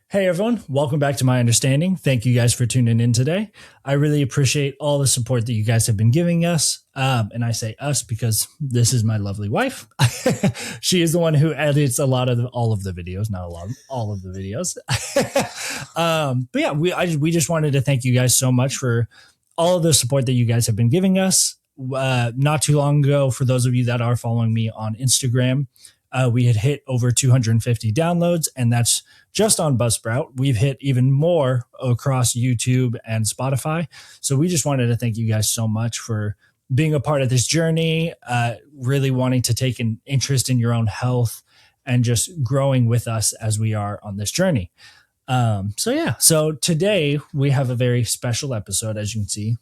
Hey everyone, welcome back to My Understanding. Thank you guys for tuning in today. I really appreciate all the support that you guys have been giving us. And I say us because this is my lovely wife. She is the one who edits all of the videos, not a lot, all of the videos. But yeah, we just wanted to thank you guys so much for all of the support that you guys have been giving us. Not too long ago, for those of you that are following me on Instagram, we had hit over 250 downloads, and that's just on Buzzsprout. We've hit even more across YouTube and Spotify. So we just wanted to thank you guys so much for being a part of this journey, really wanting to take an interest in your own health and just growing with us as we are on this journey. So today we have a very special episode, as you can see.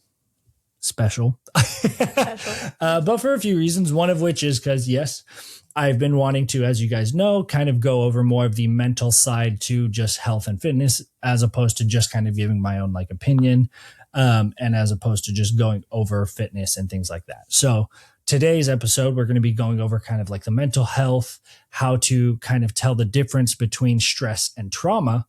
Special. But for a few reasons, one of which is because, yes, I've been wanting to, as you guys know, kind of go over more of the mental side to just health and fitness, as opposed to just kind of giving my own opinion, and as opposed to just going over fitness and things like that. So today's episode, we're going to be going over kind of the mental health, how to kind of tell the difference between stress and trauma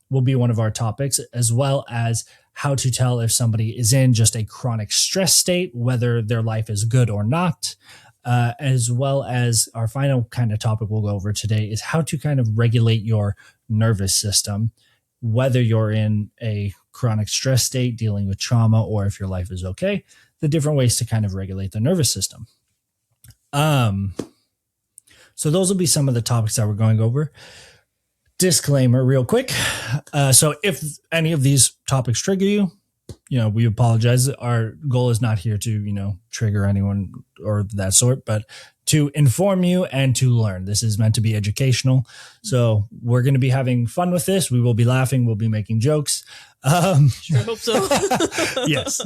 will be one of our topics, as well as how to tell if somebody is in just a chronic stress state, whether their life is good or not. As well as our final kind of topic we'll go over today is how to kind of regulate your nervous system, whether you're in a chronic stress state, dealing with trauma, or if your life is okay, the different ways to kind of regulate the nervous system. So those will be some of the topics that we're going over. Disclaimer real quick. So if any of these topics trigger you, we apologize. Our goal is not here to, trigger anyone or that sort, but to inform you and to learn. This is meant to be educational. So we're going to be having fun with this. We will be laughing. We'll be making jokes. Sure hope so. Yes,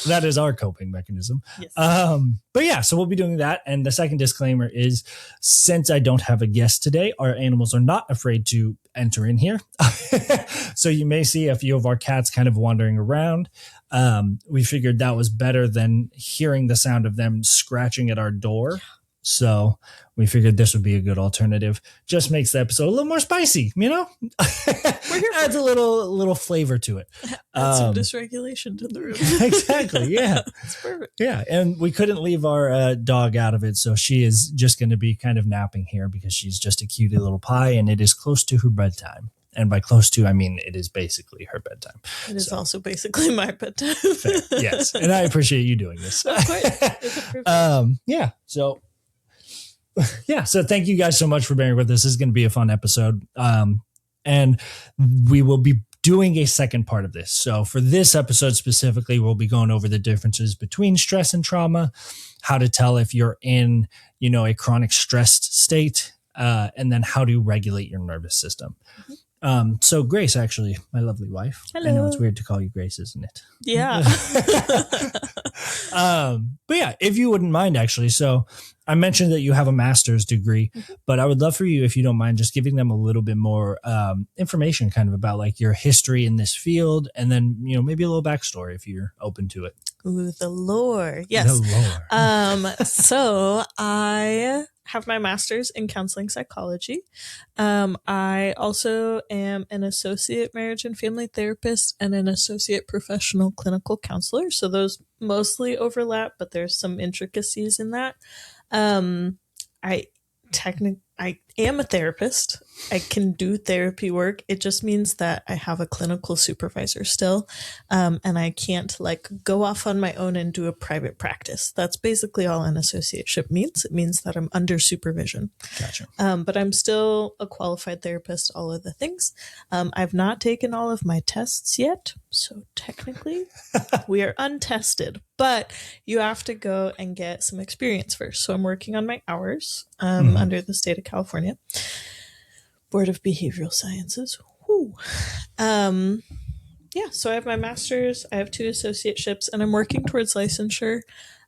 that is our coping mechanism. Yes. But yeah, so we'll be doing that. And the second disclaimer is, since I don't have a guest today, our animals are not afraid to enter in here. So you may see a few of our cats kind of wandering around. We figured that was better than hearing the sound of them scratching at our door. So we figured this would be a good alternative. Just makes the episode a little more spicy, Adds a little flavor to it. Add some dysregulation to the room. Exactly. Yeah. That's perfect. Yeah. And we couldn't leave our dog out of it. So she is just going to be kind of napping here because she's just a cutie little pie and it is close to her bedtime. And by close to, I mean, it is basically her bedtime. It is also basically my bedtime. Fair. Yes. And I appreciate you doing this. Of course. It's a privilege. So thank you guys so much for bearing with us. This is going to be a fun episode. And we will be doing a second part of this. So for this episode specifically, we'll be going over the differences between stress and trauma, how to tell if you're in, a chronic stressed state, and then how to regulate your nervous system. So Grace, actually, my lovely wife. Hello. I know it's weird to call you Grace, isn't it? Yeah. But yeah, if you wouldn't mind, actually. So I mentioned that you have a master's degree, but I would love for you, if you don't mind, just giving them a little bit more information kind of about your history in this field. And then, maybe a little backstory if you're open to it. Ooh, the lore. Yes. The lore. So I have my master's in counseling psychology. I also am an associate marriage and family therapist and an associate professional clinical counselor. So those mostly overlap, but there's some intricacies in that. I am a therapist. I can do therapy work. It just means that I have a clinical supervisor still. And I can't go off on my own and do a private practice. That's basically all an associateship means. It means that I'm under supervision. Gotcha. But I'm still a qualified therapist, all of the things. I've not taken all of my tests yet. So technically we are untested, but you have to go and get some experience first. So I'm working on my hours under the state of California Board of Behavioral Sciences. Woo. So I have my master's, I have 2 associateships, and I'm working towards licensure.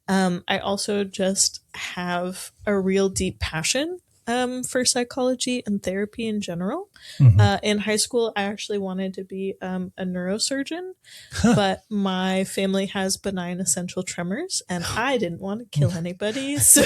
I also just have a real deep passion for psychology and therapy in general. Mhm. In high school, I actually wanted to be a neurosurgeon, but my family has benign essential tremors, and I didn't want to kill anybody. So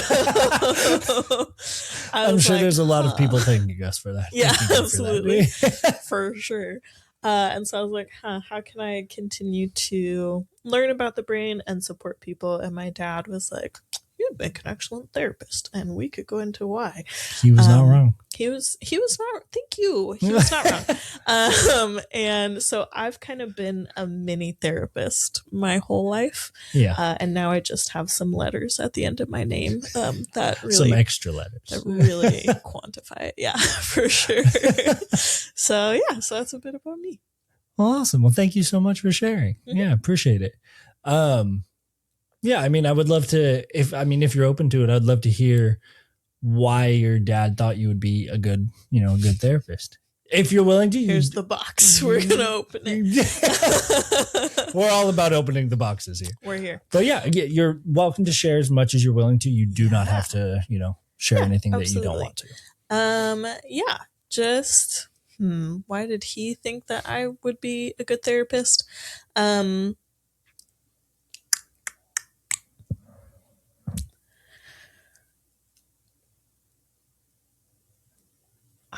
I I'm was sure like, there's a lot of huh. people thanking us for that. Yeah, Thanking you for absolutely. that. For sure. And so I was like, huh, how can I continue to learn about the brain and support people? And my dad was like, you'd make an excellent therapist. And we could go into why. He was not wrong. He was not, thank you. He was not wrong. And so I've kind of been a mini therapist my whole life. Yeah. And now I just have some letters at the end of my name that Some really extra letters. that really quantify it. Yeah, for sure. So yeah, so that's a bit about me. Well, awesome. Well, thank you so much for sharing. Mhm. Yeah, appreciate it. Yeah, I mean, I would love to, if you're open to it, I'd love to hear why your dad thought you would be a good therapist. If you're willing to. Here's the box. We're gonna open it. We're all about opening the boxes here. We're here. But yeah, you're welcome to share as much as you're willing to. You do not have to, share anything absolutely. that you don't want to. Yeah, just why did he think that I would be a good therapist?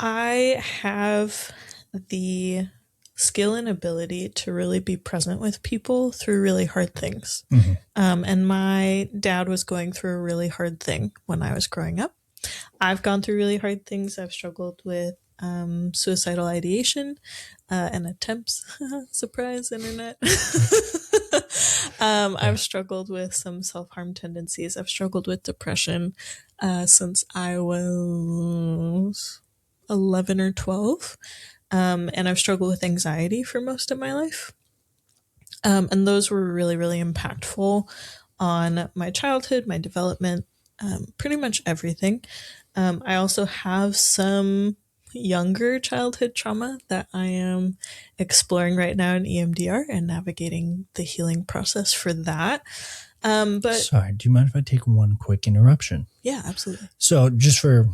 I have the skill and ability to really be present with people through really hard things. Mhm. And my dad was going through a really hard thing when I was growing up. I've gone through really hard things. I've struggled with suicidal ideation and attempts. Surprise, internet. I've struggled with some self-harm tendencies. I've struggled with depression since I was 11 or 12. And I've struggled with anxiety for most of my life. And those were really, really impactful on my childhood, my development, pretty much everything. I also have some younger childhood trauma that I am exploring right now in EMDR and navigating the healing process for that. But sorry, do you mind if I take one quick interruption? Yeah, absolutely. So just for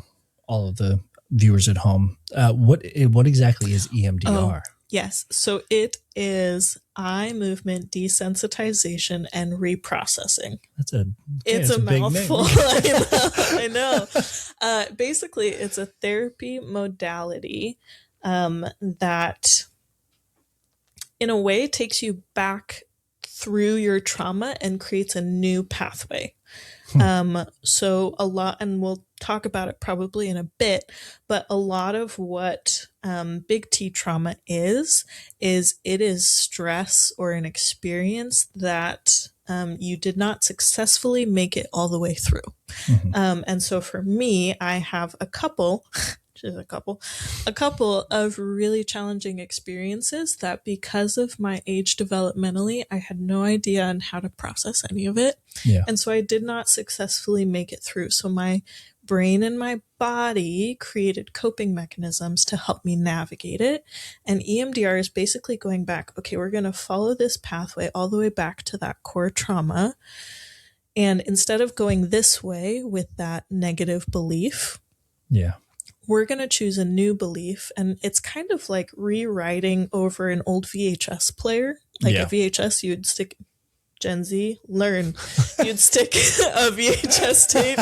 all of the viewers at home, what exactly is EMDR? Yes. So it is eye movement desensitization and reprocessing. It's a mouthful. I know. Basically, it's a therapy modality that, in a way, takes you back through your trauma and creates a new pathway. So a lot, and we'll talk about it probably in a bit, but a lot of what big T trauma is it is stress or an experience that you did not successfully make it all the way through. Mhm. And so for me, I have a couple of really challenging experiences that, because of my age developmentally, I had no idea on how to process any of it. Yeah. And so I did not successfully make it through. So my brain and my body created coping mechanisms to help me navigate it. And EMDR is basically going back, okay, we're going to follow this pathway all the way back to that core trauma. And instead of going this way with that negative belief, yeah, we're going to choose a new belief. And it's kind of like rewriting over an old VHS player. Like a VHS, you'd stick, Gen Z, learn. You'd stick a VHS tape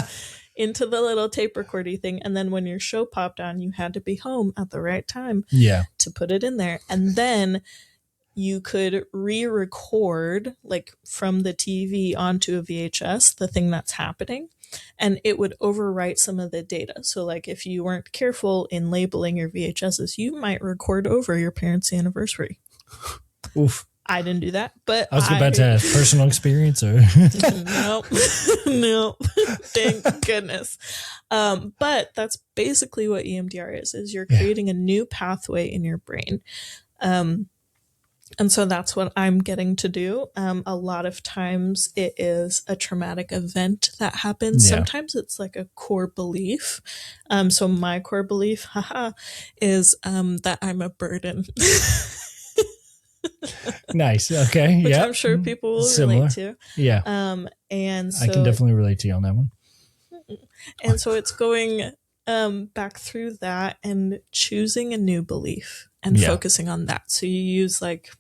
into the little tape recordy thing. And then when your show popped on, you had to be home at the right time to put it in there. And then you could re-record, like from the TV onto a VHS, the thing that's happening, and it would overwrite some of the data. So like if you weren't careful in labeling your VHSs, you might record over your parents' anniversary. Oof. I didn't do that, but I was about to ask, personal experience or no, thank goodness. But that's basically what EMDR is you're creating a new pathway in your brain. And so that's what I'm getting to do. A lot of times it is a traumatic event that happens. Sometimes it's like a core belief. So my core belief, is that I'm a burden. Nice. Okay. Which I'm sure people will relate to. Yeah. And so I can definitely relate to you on that one. And so it's going back through that and choosing a new belief and Yeah. focusing on that. So you use like,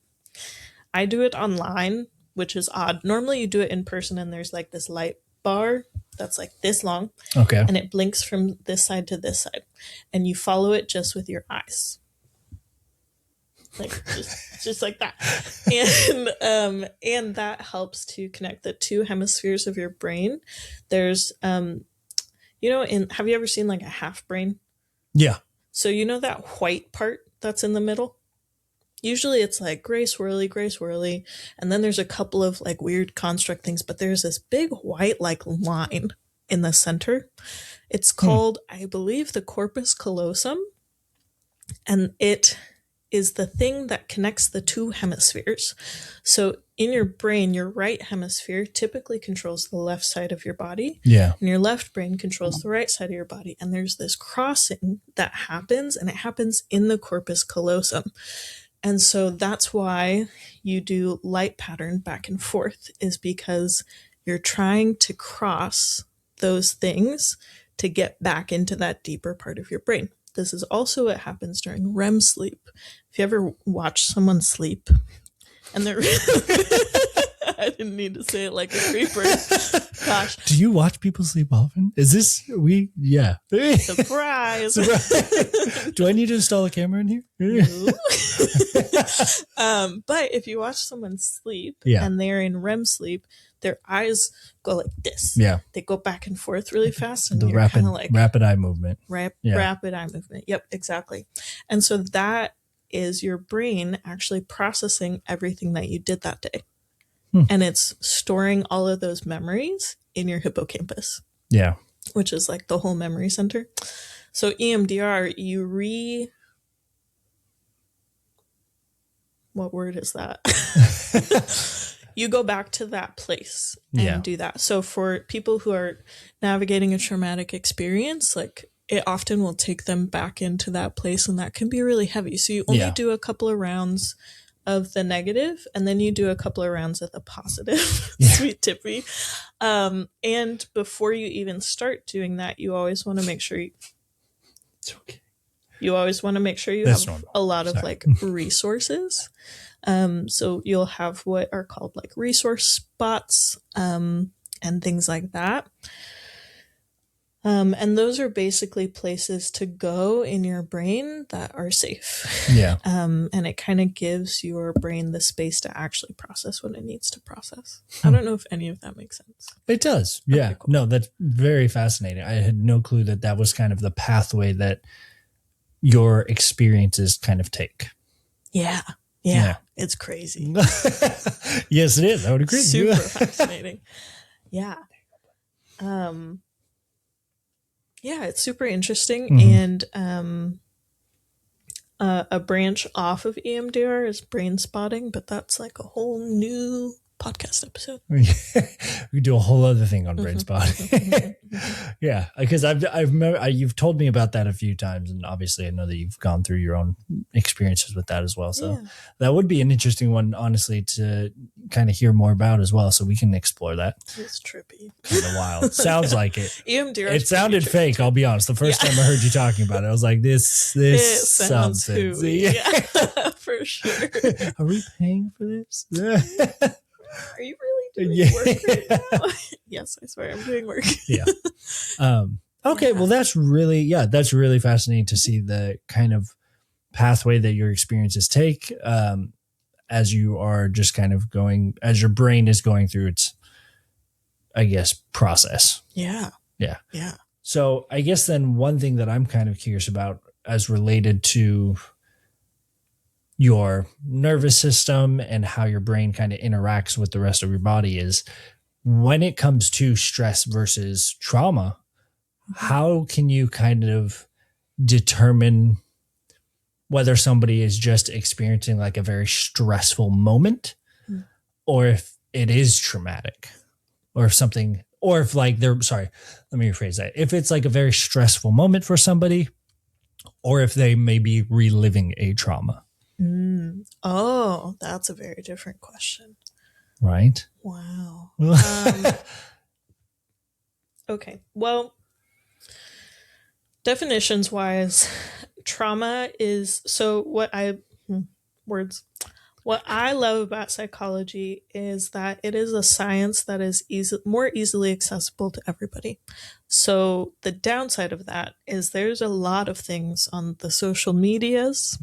I do it online, which is odd. Normally you do it in person and there's like this light bar that's like this long Okay. and it blinks from this side to this side and you follow it just with your eyes. Like just like that. And that helps to connect the two hemispheres of your brain. There's have you ever seen like a half brain? Yeah. So you know that white part that's in the middle? Usually it's like gray swirly, and then there's a couple of like weird construct things, but there's this big white like line in the center. It's called, I believe, the corpus callosum, and it is the thing that connects the two hemispheres. So in your brain, your right hemisphere typically controls the left side of your body. Yeah. And your left brain controls the right side of your body. And there's this crossing that happens, and it happens in the corpus callosum. And so that's why you do light pattern back and forth, is because you're trying to cross those things to get back into that deeper part of your brain. This is also what happens during REM sleep. If you ever watch someone sleep and they're I didn't need to say it like a creeper. Gosh. Do you watch people sleep often? Is this yeah. Surprise. Do I need to install a camera in here? But if you watch someone sleep Yeah. and they're in REM sleep, their eyes go like this. Yeah. They go back and forth really fast, and The you're kind of like rapid eye movement. rapid eye movement. Yep, exactly. And so that is your brain actually processing everything that you did that day. And it's storing all of those memories in your hippocampus. Yeah. Which is like the whole memory center. So EMDR, what word is that? You go back to that place and do that. So for people who are navigating a traumatic experience, like it often will take them back into that place, and that can be really heavy. So you only do a couple of rounds of the negative, and then you do a couple of rounds of the positive. Sweet tippy. And before you even start doing that, you always want to make sure it's okay. You always want to make sure you That's have normal. a lot of like resources. So you'll have what are called like resource spots, and things like that. And those are basically places to go in your brain that are safe. Yeah. And it kind of gives your brain the space to actually process what it needs to process. I don't know if any of that makes sense. It does. Yeah. Okay, cool. No, that's very fascinating. I had no clue that was kind of the pathway that your experiences kind of take. Yeah. It's crazy. Yes, it is. I would agree. Super fascinating. Yeah. Yeah, it's super interesting. And a branch off of EMDR is brain spotting, but that's like a whole new podcast episode. We do a whole other thing on brain spotting. Yeah, because you've told me about that a few times, and obviously I know that you've gone through your own experiences with that as well. So that would be an interesting one, honestly, to kind of hear more about as well. So we can explore that. It's trippy. Kind of wild. Sounds like it. EMDR. It sounded fake. I'll be honest. The first time I heard you talking about it, I was like, "This sounds hooey. Yeah, for sure. Are we paying for this? Are you really doing work right now? Yes, I swear I'm doing work. Yeah. Okay. Well, that's really fascinating to see the kind of pathway that your experiences take, as you are just kind of as your brain is going through its, I guess, process. Yeah. So I guess then one thing that I'm kind of curious about as related to your nervous system and how your brain kind of interacts with the rest of your body is when it comes to stress versus trauma, how can you kind of determine whether somebody is just experiencing like a very stressful moment or if it is traumatic or if something, or if like let me rephrase that. If it's like a very stressful moment for somebody or if they may be reliving a trauma. Oh, that's a very different question. Right? Wow. Okay. Well, Definitions wise, trauma is so words. What I love about psychology is that it is a science that is more easily accessible to everybody. So the downside of that is there's a lot of things on the social medias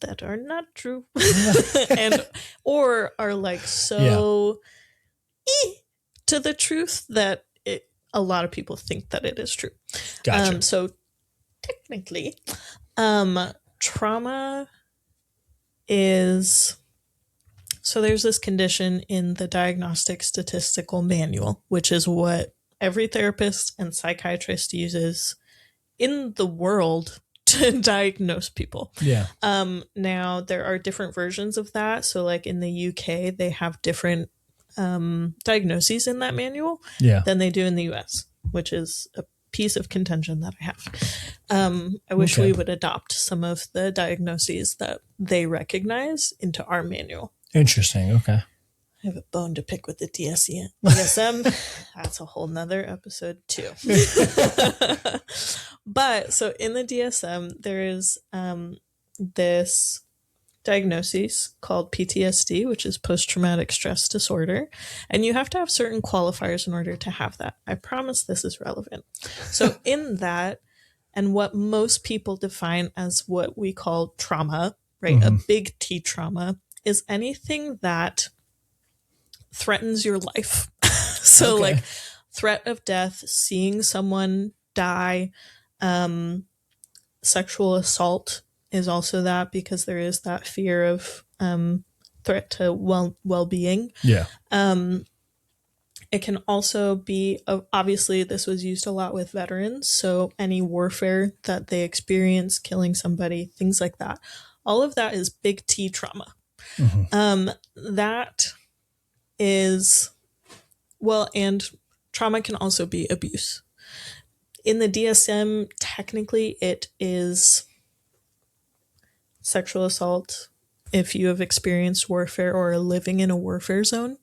that are not true and or are like so to the truth that a lot of people think that it is true. Gotcha. So technically, trauma is so there's this condition in the Diagnostic Statistical Manual, which is what every therapist and psychiatrist uses in the world to diagnose people. Yeah. Now there are different versions of that. So like in the UK, they have different diagnoses in that manual than they do in the US, which is a piece of contention that I have. I wish we would adopt some of the diagnoses that they recognize into our manual. Interesting. Okay. I have a bone to pick with the DSM. That's a whole nother episode too. But so in the DSM, there is this diagnosis called PTSD, which is post-traumatic stress disorder. And you have to have certain qualifiers in order to have that. I promise this is relevant. So in that, and what most people define as what we call trauma, right? A big T trauma is anything that threatens your life. So like threat of death, seeing someone die, sexual assault is also that, because there is that fear of threat to well-being. Yeah. It can also be, obviously this was used a lot with veterans, so any warfare that they experience, killing somebody, things like that. All of that is big T trauma. That is, well, and trauma can also be abuse. In the DSM, technically it is sexual assault if you have experienced warfare or are living in a warfare zone,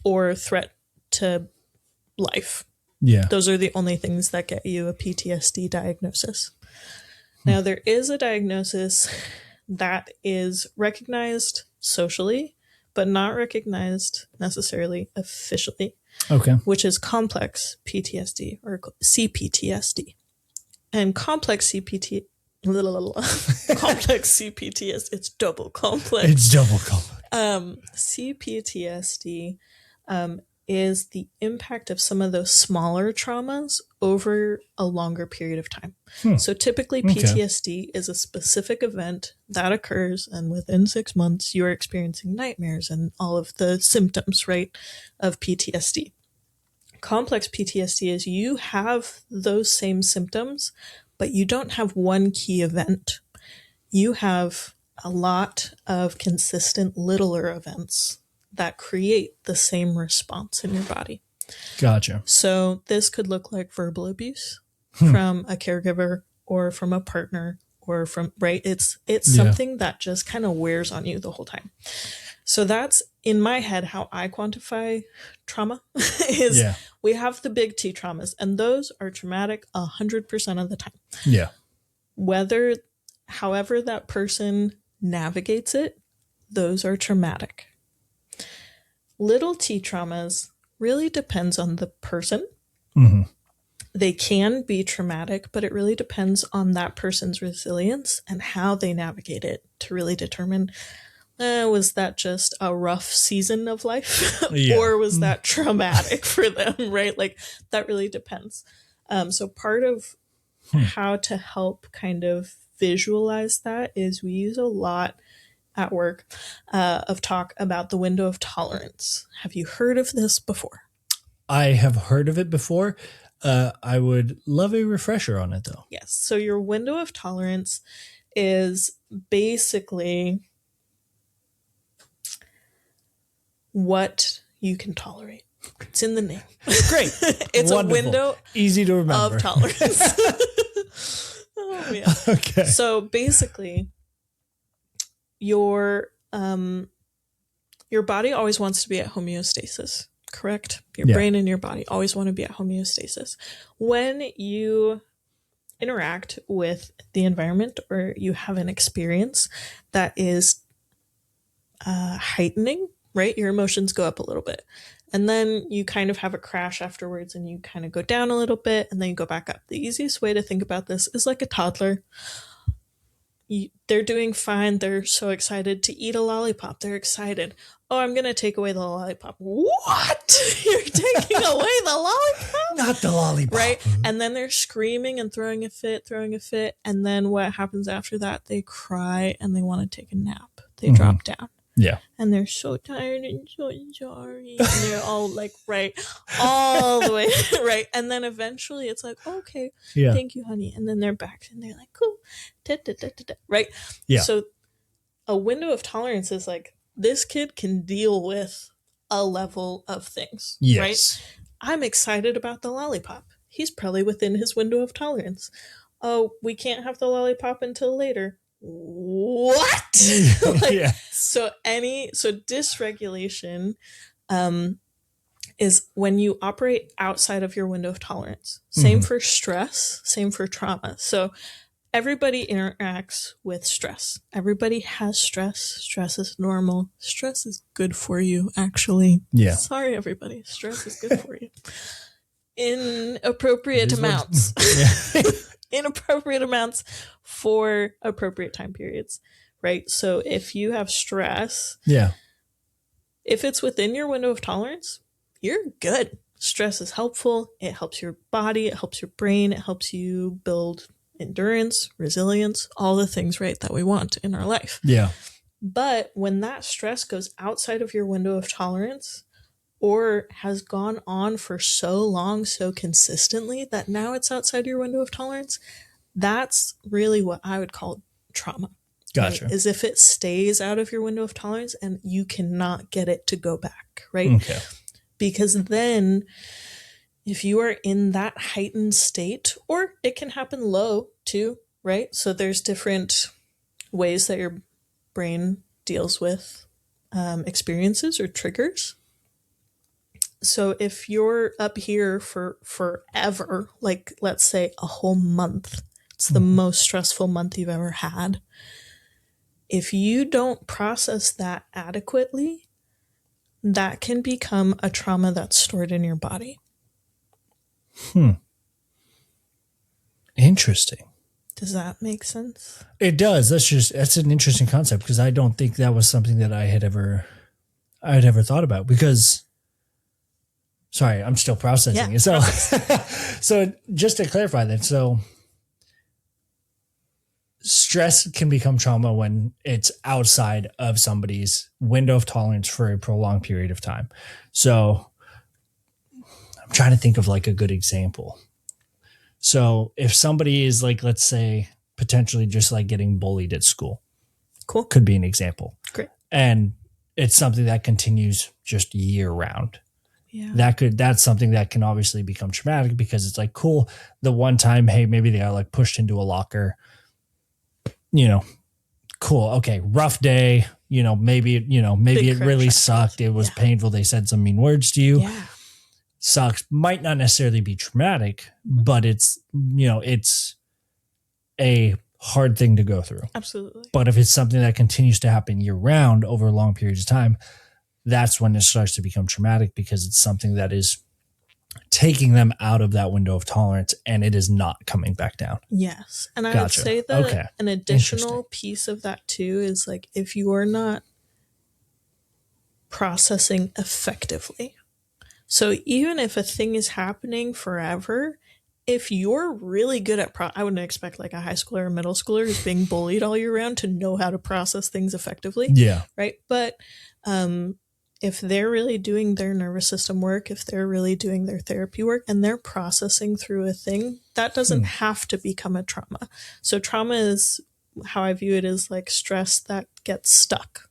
or threat to life. Yeah. Those are the only things that get you a PTSD diagnosis. Now, there is a diagnosis that is recognized socially, but not recognized necessarily officially. Okay. Which is complex PTSD or CPTSD. And complex CPTSD, it's double complex. It's double complex. CPTSD is the impact of some of those smaller traumas over a longer period of time. So typically PTSD is a specific event that occurs, and within 6 months you are experiencing nightmares and all of the symptoms, right, of PTSD. Complex PTSD is you have those same symptoms, but you don't have one key event. You have a lot of consistent littler events that create the same response in your body. Gotcha. So this could look like verbal abuse from a caregiver or from a partner or from, right? It's something that just kind of wears on you the whole time. So that's, in my head, how I quantify trauma is we have the big T traumas, and those are traumatic 100% of the time. Yeah. However that person navigates it, those are traumatic. Little T traumas really depends on the person. They can be traumatic, but it really depends on that person's resilience and how they navigate it to really determine, was that just a rough season of life or was that traumatic for them, right? Like that really depends. So part of how to help kind of visualize that is we use a lot at work of talk about the window of tolerance. Have you heard of this before? I have heard of it before. I would love a refresher on it, though. Yes. So your window of tolerance is basically what you can tolerate. It's in the name. Great. It's Wonderful. a window easy to remember of tolerance. Oh, yeah. Okay. So basically, your body always wants to be at homeostasis correct? Your Yeah. brain and your body always want to be at homeostasis. When you interact with the environment or you have an experience that is heightening, right? Your emotions go up a little bit. And then you kind of have a crash afterwards and you kind of go down a little bit and then you go back up. The easiest way to think about this is like a toddler. They're doing fine. They're so excited to eat a lollipop. They're excited. Oh, I'm going to take away the lollipop. What? You're taking away the lollipop? Not the lollipop. Right? And then they're screaming and throwing a fit. And then what happens after that? They cry and they want to take a nap. They drop down. Yeah. And they're so tired and so sorry. And they're all like, right, all the way, right. And then eventually it's like, okay, thank you, honey. And then they're back and they're like, cool, right? Yeah. So a window of tolerance is like, this kid can deal with a level of things, right? I'm excited about the lollipop. He's probably within his window of tolerance. Oh, we can't have the lollipop until later. What? Like, so dysregulation is when you operate outside of your window of tolerance. Same for stress, same for trauma. So everybody interacts with stress. Everybody has stress. Stress is normal. Stress is good for you, actually. Yeah. Sorry, everybody. Stress is good for you. In appropriate amounts. Inappropriate amounts for appropriate time periods, right? So if you have stress, if it's within your window of tolerance, you're good. Stress is helpful. It helps your body. It helps your brain. It helps you build endurance, resilience, all the things, right, that we want in our life. Yeah. But when that stress goes outside of your window of tolerance, or has gone on for so long, so consistently, that now it's outside your window of tolerance, that's really what I would call trauma. Gotcha. Right? Is if it stays out of your window of tolerance and you cannot get it to go back, right? Okay. Because then if you are in that heightened state, or it can happen low too, right? So there's different ways that your brain deals with experiences or triggers. So if you're up here for forever, like let's say a whole month, it's the most stressful month you've ever had. If you don't process that adequately, that can become a trauma that's stored in your body. Interesting. Does that make sense? It does. That's an interesting concept because I don't think that was something that I had ever thought about because. Sorry, I'm still processing it. So, so just to clarify that, so stress can become trauma when it's outside of somebody's window of tolerance for a prolonged period of time. So I'm trying to think of like a good example. So if somebody is like, let's say, potentially just like getting bullied at school, cool, could be an example. Great. And it's something that continues just year round. Yeah. That's something that can obviously become traumatic because it's like, cool, the one time, hey, maybe they got like pushed into a locker, cool. Okay. Rough day, maybe it really sucked. It was painful. They said some mean words to you. Yeah. Sucks. Might not necessarily be traumatic, but it's a hard thing to go through. Absolutely. But if it's something that continues to happen year round over long periods of time, that's when it starts to become traumatic because it's something that is taking them out of that window of tolerance and it is not coming back down. Yes. And I would say that an additional piece of that too is like if you are not processing effectively. So even if a thing is happening forever, if you're really good at I wouldn't expect like a high schooler or middle schooler who's being bullied all year round to know how to process things effectively. Yeah. Right. But if they're really doing their nervous system work, if they're really doing their therapy work and they're processing through a thing, that doesn't have to become a trauma. So trauma is how I view it as like stress that gets stuck.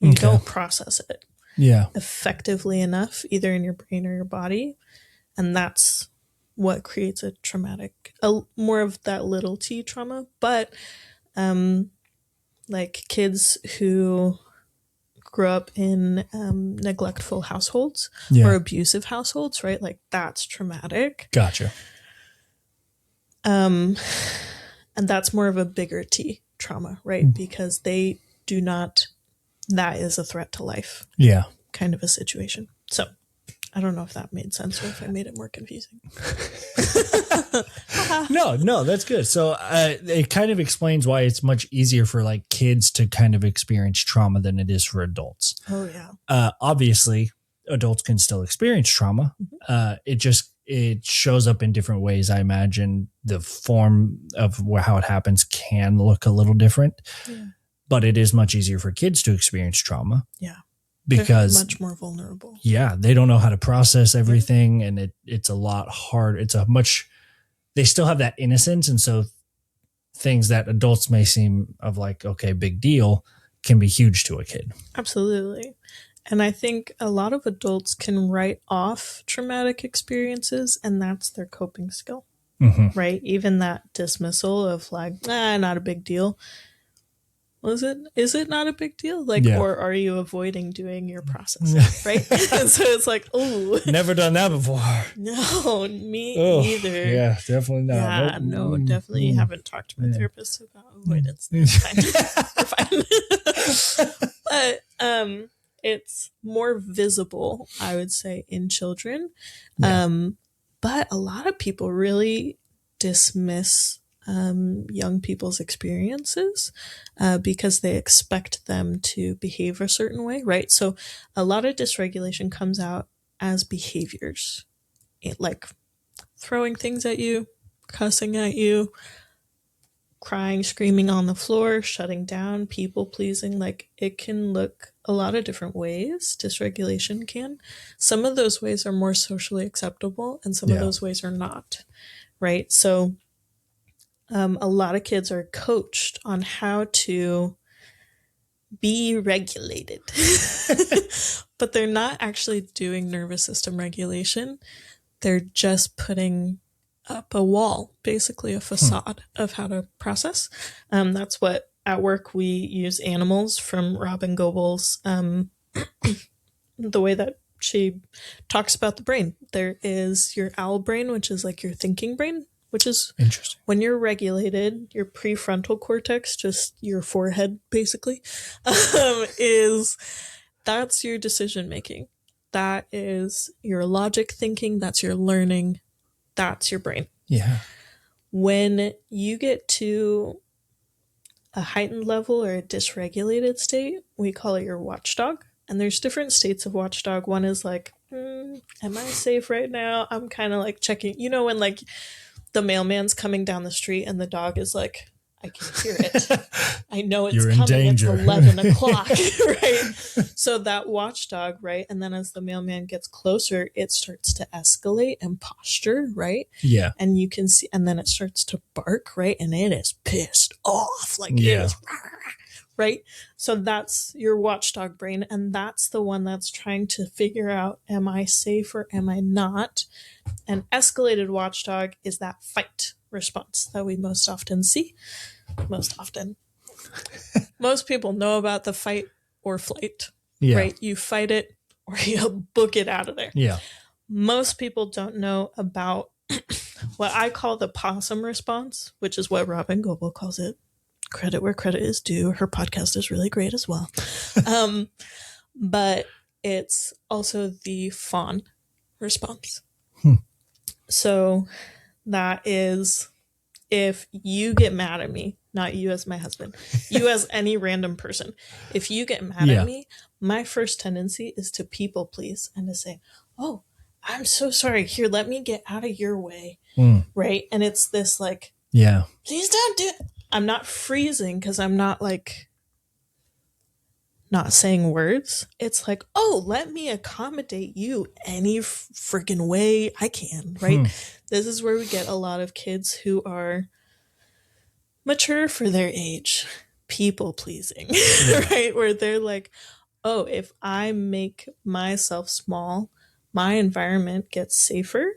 You don't process it effectively enough, either in your brain or your body. And that's what creates a traumatic, more of that little t trauma. But like kids who grew up in neglectful households or Yeah. abusive households, right? Like that's traumatic. Gotcha. And that's more of a bigger T trauma, right? Because they do not, that is a threat to life Yeah. kind of a situation. So I don't know if that made sense or if I made it more confusing. No, that's good. So it kind of explains why it's much easier for like kids to kind of experience trauma than it is for adults. Oh, yeah. Obviously, adults can still experience trauma. It shows up in different ways. I imagine the form of how it happens can look a little different, but it is much easier for kids to experience trauma. Yeah. Because they're much more vulnerable. Yeah, they don't know how to process everything, and it's a lot hard. They still have that innocence, and so things that adults may seem of like, okay, big deal, can be huge to a kid. Absolutely. And I think a lot of adults can write off traumatic experiences, and that's their coping skill, right? Even that dismissal of like, not a big deal. Is it not a big deal? Like, or are you avoiding doing your processing, right? And so it's like, oh, never done that before. No, me either. Yeah, definitely not. Yeah, no, definitely haven't talked to my therapist about avoidance. It's fine. But it's more visible, I would say, in children. But a lot of people really dismiss young people's experiences because they expect them to behave a certain way, right? So a lot of dysregulation comes out as behaviors, like throwing things at you, cussing at you, crying, screaming on the floor, shutting down, people pleasing. Like it can look a lot of different ways. Dysregulation can. Some of those ways are more socially acceptable and some of those ways are not, right? So a lot of kids are coached on how to be regulated, but they're not actually doing nervous system regulation. They're just putting up a wall, basically a facade of how to process. That's what at work we use animals from Robin Goebel's, the way that she talks about the brain. There is your owl brain, which is like your thinking brain, which is interesting. When you're regulated, your prefrontal cortex, just your forehead, basically, that's your decision making. That is your logic thinking. That's your learning. That's your brain. Yeah. When you get to a heightened level or a dysregulated state, we call it your watchdog. And there's different states of watchdog. One is like, am I safe right now? I'm kind of like checking, when like the mailman's coming down the street and the dog is like, I can hear it. I know it's coming. Danger. It's 11 o'clock, right? So that watchdog, right? And then as the mailman gets closer, it starts to escalate and posture, right? Yeah. And you can see, and then it starts to bark, right? And it is pissed off. Like, it is, right? So that's your watchdog brain. And that's the one that's trying to figure out, am I safe or am I not? An escalated watchdog is that fight response that we most often see. Most people know about the fight or flight, right? You fight it or you book it out of there. Yeah. Most people don't know about what I call the possum response, which is what Robin Goebel calls it. Credit where credit is due. Her podcast is really great as well. But it's also the fawn response. So that is, if you get mad at me, not you as my husband, you as any random person, if you get mad at me, my first tendency is to people please and to say, oh, I'm so sorry. Here, let me get out of your way. Right? And it's this like, please don't do it. I'm not freezing because I'm not like not saying words. It's like, oh, let me accommodate you any freaking way I can, right? This is where we get a lot of kids who are mature for their age, people pleasing, right? Where they're like, oh, if I make myself small, my environment gets safer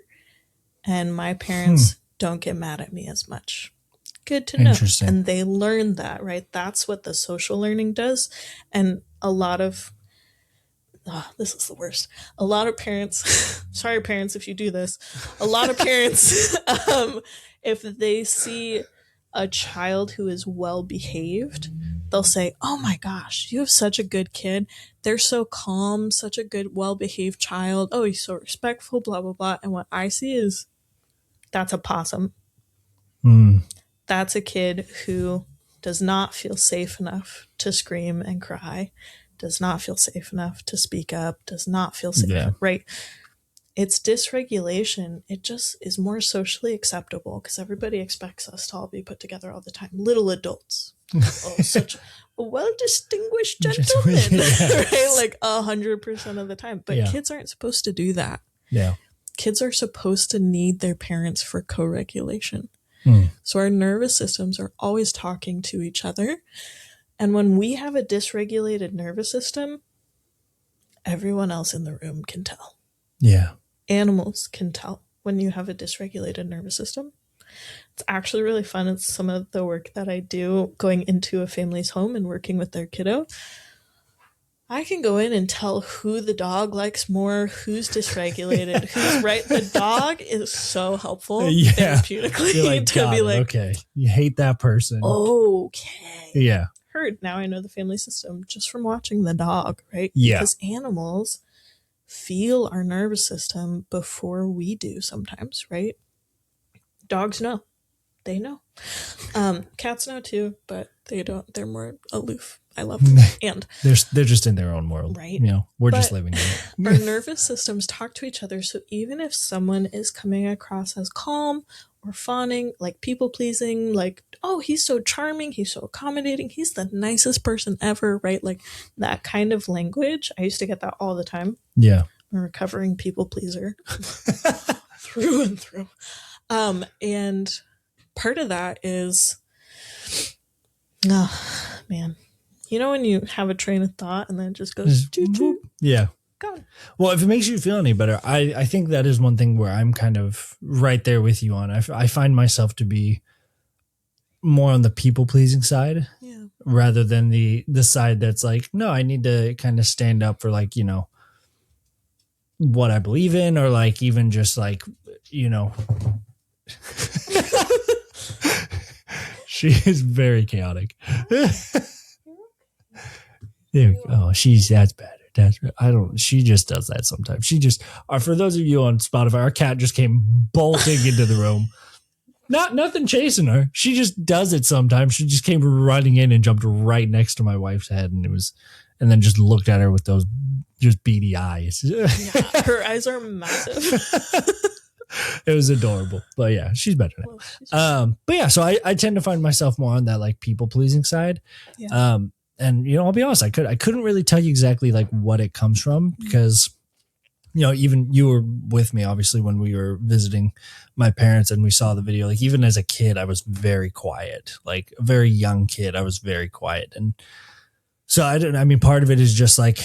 and my parents don't get mad at me as much. Good to know. And they learn that, right? That's what the social learning does. And a lot of oh, this is the worst. A lot of parents, sorry parents if you do this, a lot of parents, if they see a child who is well behaved, they'll say, "Oh my gosh, you have such a good kid. They're so calm, such a good, well behaved child. Oh, he's so respectful, blah, blah, blah." And what I see is that's a possum. Mm, That's a kid who does not feel safe enough to scream and cry, does not feel safe enough to speak up, does not feel safe, yeah. right? It's dysregulation. It just is more socially acceptable because everybody expects us to all be put together all the time. Little adults. Oh, such a well distinguished gentleman, Yes. right? Like 100% of the time. But Yeah. kids aren't supposed to do that. Yeah. Kids are supposed to need their parents for co regulation. Mm. So our nervous systems are always talking to each other. And when we have a dysregulated nervous system, everyone else in the room can tell. Yeah. Animals can tell when you have a dysregulated nervous system. It's actually really fun. It's some of the work that I do going into a family's home and working with their kiddo. I can go in and tell who the dog likes more, who's dysregulated, who's right. The dog is so helpful therapeutically like, to be like, okay, you hate that person. Okay. Yeah. Heard. Now I know the family system just from watching the dog, right? Yeah. Because animals feel our nervous system before we do sometimes, right? Dogs know. They know. Cats know too, but they don't. They're more aloof. I love them. And they're just in their own world, right? You know, we're just living in it. Our nervous systems talk to each other. So even if someone is coming across as calm or fawning, like people pleasing, like, oh, he's so charming, he's so accommodating, he's the nicest person ever, right? Like that kind of language. I used to get that all the time. Yeah. I'm a recovering people pleaser through and through. And part of that is, oh man, you know when you have a train of thought and then it just goes choo-choo? Yeah. Gone. Well, if it makes you feel any better, I think that is one thing where I'm kind of right there with you on. I find myself to be more on the people pleasing side, Yeah. rather than the side that's like, no, I need to kind of stand up for, like, you know, what I believe in, or like even just like, you know. She is very chaotic. There we go. Oh, that's better. She just does that sometimes. She just, for those of you on Spotify, our cat just came bolting into the room. Nothing chasing her. She just does it sometimes. She just came running in and jumped right next to my wife's head, and then just looked at her with those just beady eyes. Yeah, her eyes are massive. It was adorable. But yeah, she's better now. But yeah, so I tend to find myself more on that like people pleasing side. Yeah. And you know, I'll be honest, I couldn't really tell you exactly like what it comes from, because you know, even you were with me obviously when we were visiting my parents and we saw the video. Like even as a kid, I was very quiet. Like a very young kid, I was very quiet. And so I mean, part of it is just like,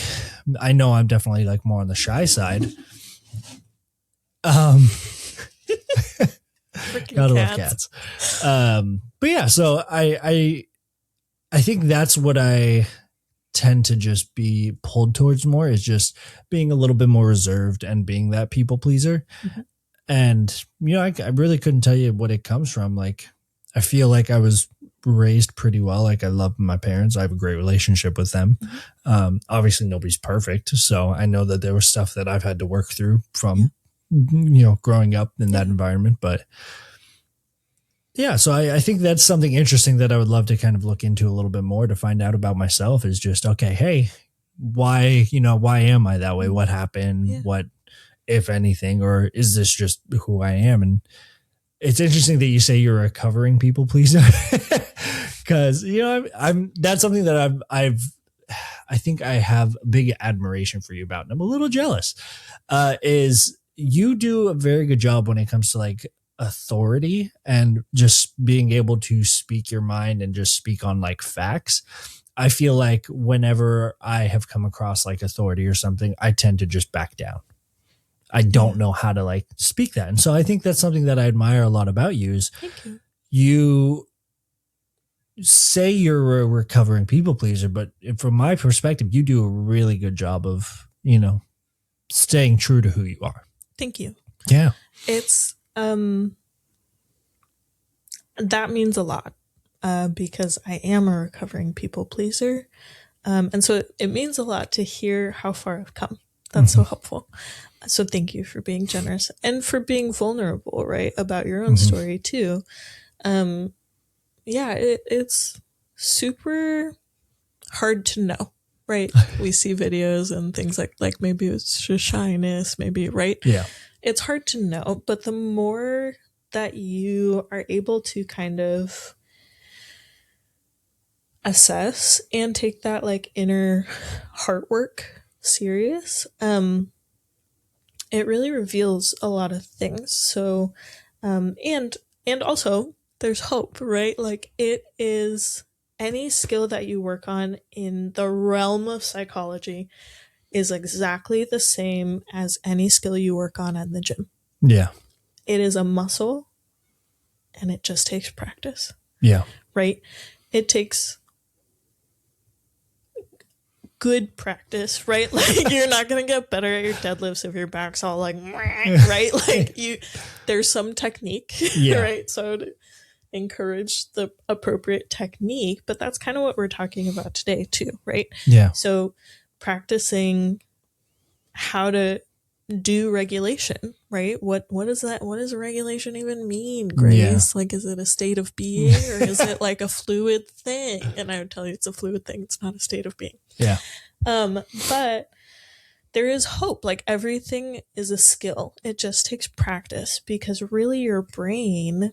I know I'm definitely like more on the shy side. Gotta love cats. But yeah, so I think that's what I tend to just be pulled towards more, is just being a little bit more reserved and being that people pleaser. Mm-hmm. And, you know, I really couldn't tell you what it comes from. Like, I feel like I was raised pretty well. Like I love my parents. I have a great relationship with them. Mm-hmm. Obviously nobody's perfect. So I know that there was stuff that I've had to work through from, you know, growing up in that environment. But yeah, so I think that's something interesting that I would love to kind of look into a little bit more to find out about myself, is just, okay, hey, why am I that way? What happened? Yeah. What, if anything, or is this just who I am? And it's interesting that you say you're a recovering people pleaser, because, you know, that's something that I think I have big admiration for you about, and I'm a little jealous, is you do a very good job when it comes to like authority and just being able to speak your mind and just speak on like facts. I feel like whenever I have come across like authority or something, I tend to just back down. I don't know how to like speak that. And so I think that's something that I admire a lot about you, is you say you're a recovering people pleaser, but from my perspective, you do a really good job of staying true to who you are. Thank you. Yeah. It's that means a lot because I am a recovering people pleaser. And so it means a lot to hear how far I've come. That's so helpful. So thank you for being generous and for being vulnerable, right? About your own story too. Yeah, it's super hard to know, right? We see videos and things like maybe it's just shyness, maybe, right? Yeah. It's hard to know, but the more that you are able to kind of assess and take that like inner heart work serious, it really reveals a lot of things. So and also there's hope, right? Like it is any skill that you work on in the realm of psychology is exactly the same as any skill you work on in the gym. Yeah. It is a muscle and it just takes practice. Yeah. Right? It takes good practice, right? Like you're not gonna get better at your deadlifts if your back's all like right? Like there's some technique, right? So to encourage the appropriate technique, but that's kind of what we're talking about today too, right? Yeah. So practicing how to do regulation, right? What is that? What does regulation even mean, Grace? Like, is it a state of being or is it like a fluid thing? And I would tell you it's a fluid thing. It's not a state of being. Yeah. But there is hope. Like everything is a skill. It just takes practice because really your brain,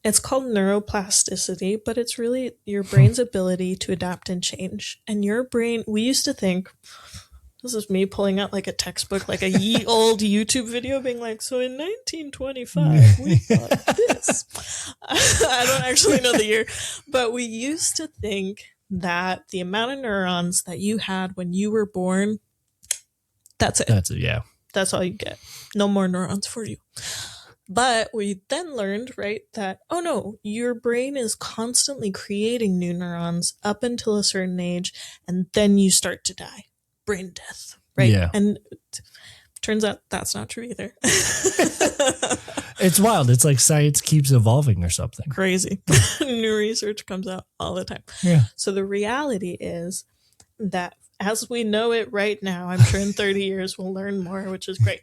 it's called neuroplasticity, but it's really your brain's ability to adapt and change. And your brain, we used to think, this is me pulling out like a textbook, like a ye old YouTube video being like, so in 1925, we thought this. I don't actually know the year, but we used to think that the amount of neurons that you had when you were born, that's it. That's it, yeah. That's all you get. No more neurons for you. But we then learned, right, that, oh no, your brain is constantly creating new neurons up until a certain age, and then you start to die. Brain death, right? Yeah. And turns out that's not true either. It's wild. It's like science keeps evolving or something. Crazy. New research comes out all the time. Yeah. So the reality is that as we know it right now, I'm sure in 30 years we'll learn more, which is great.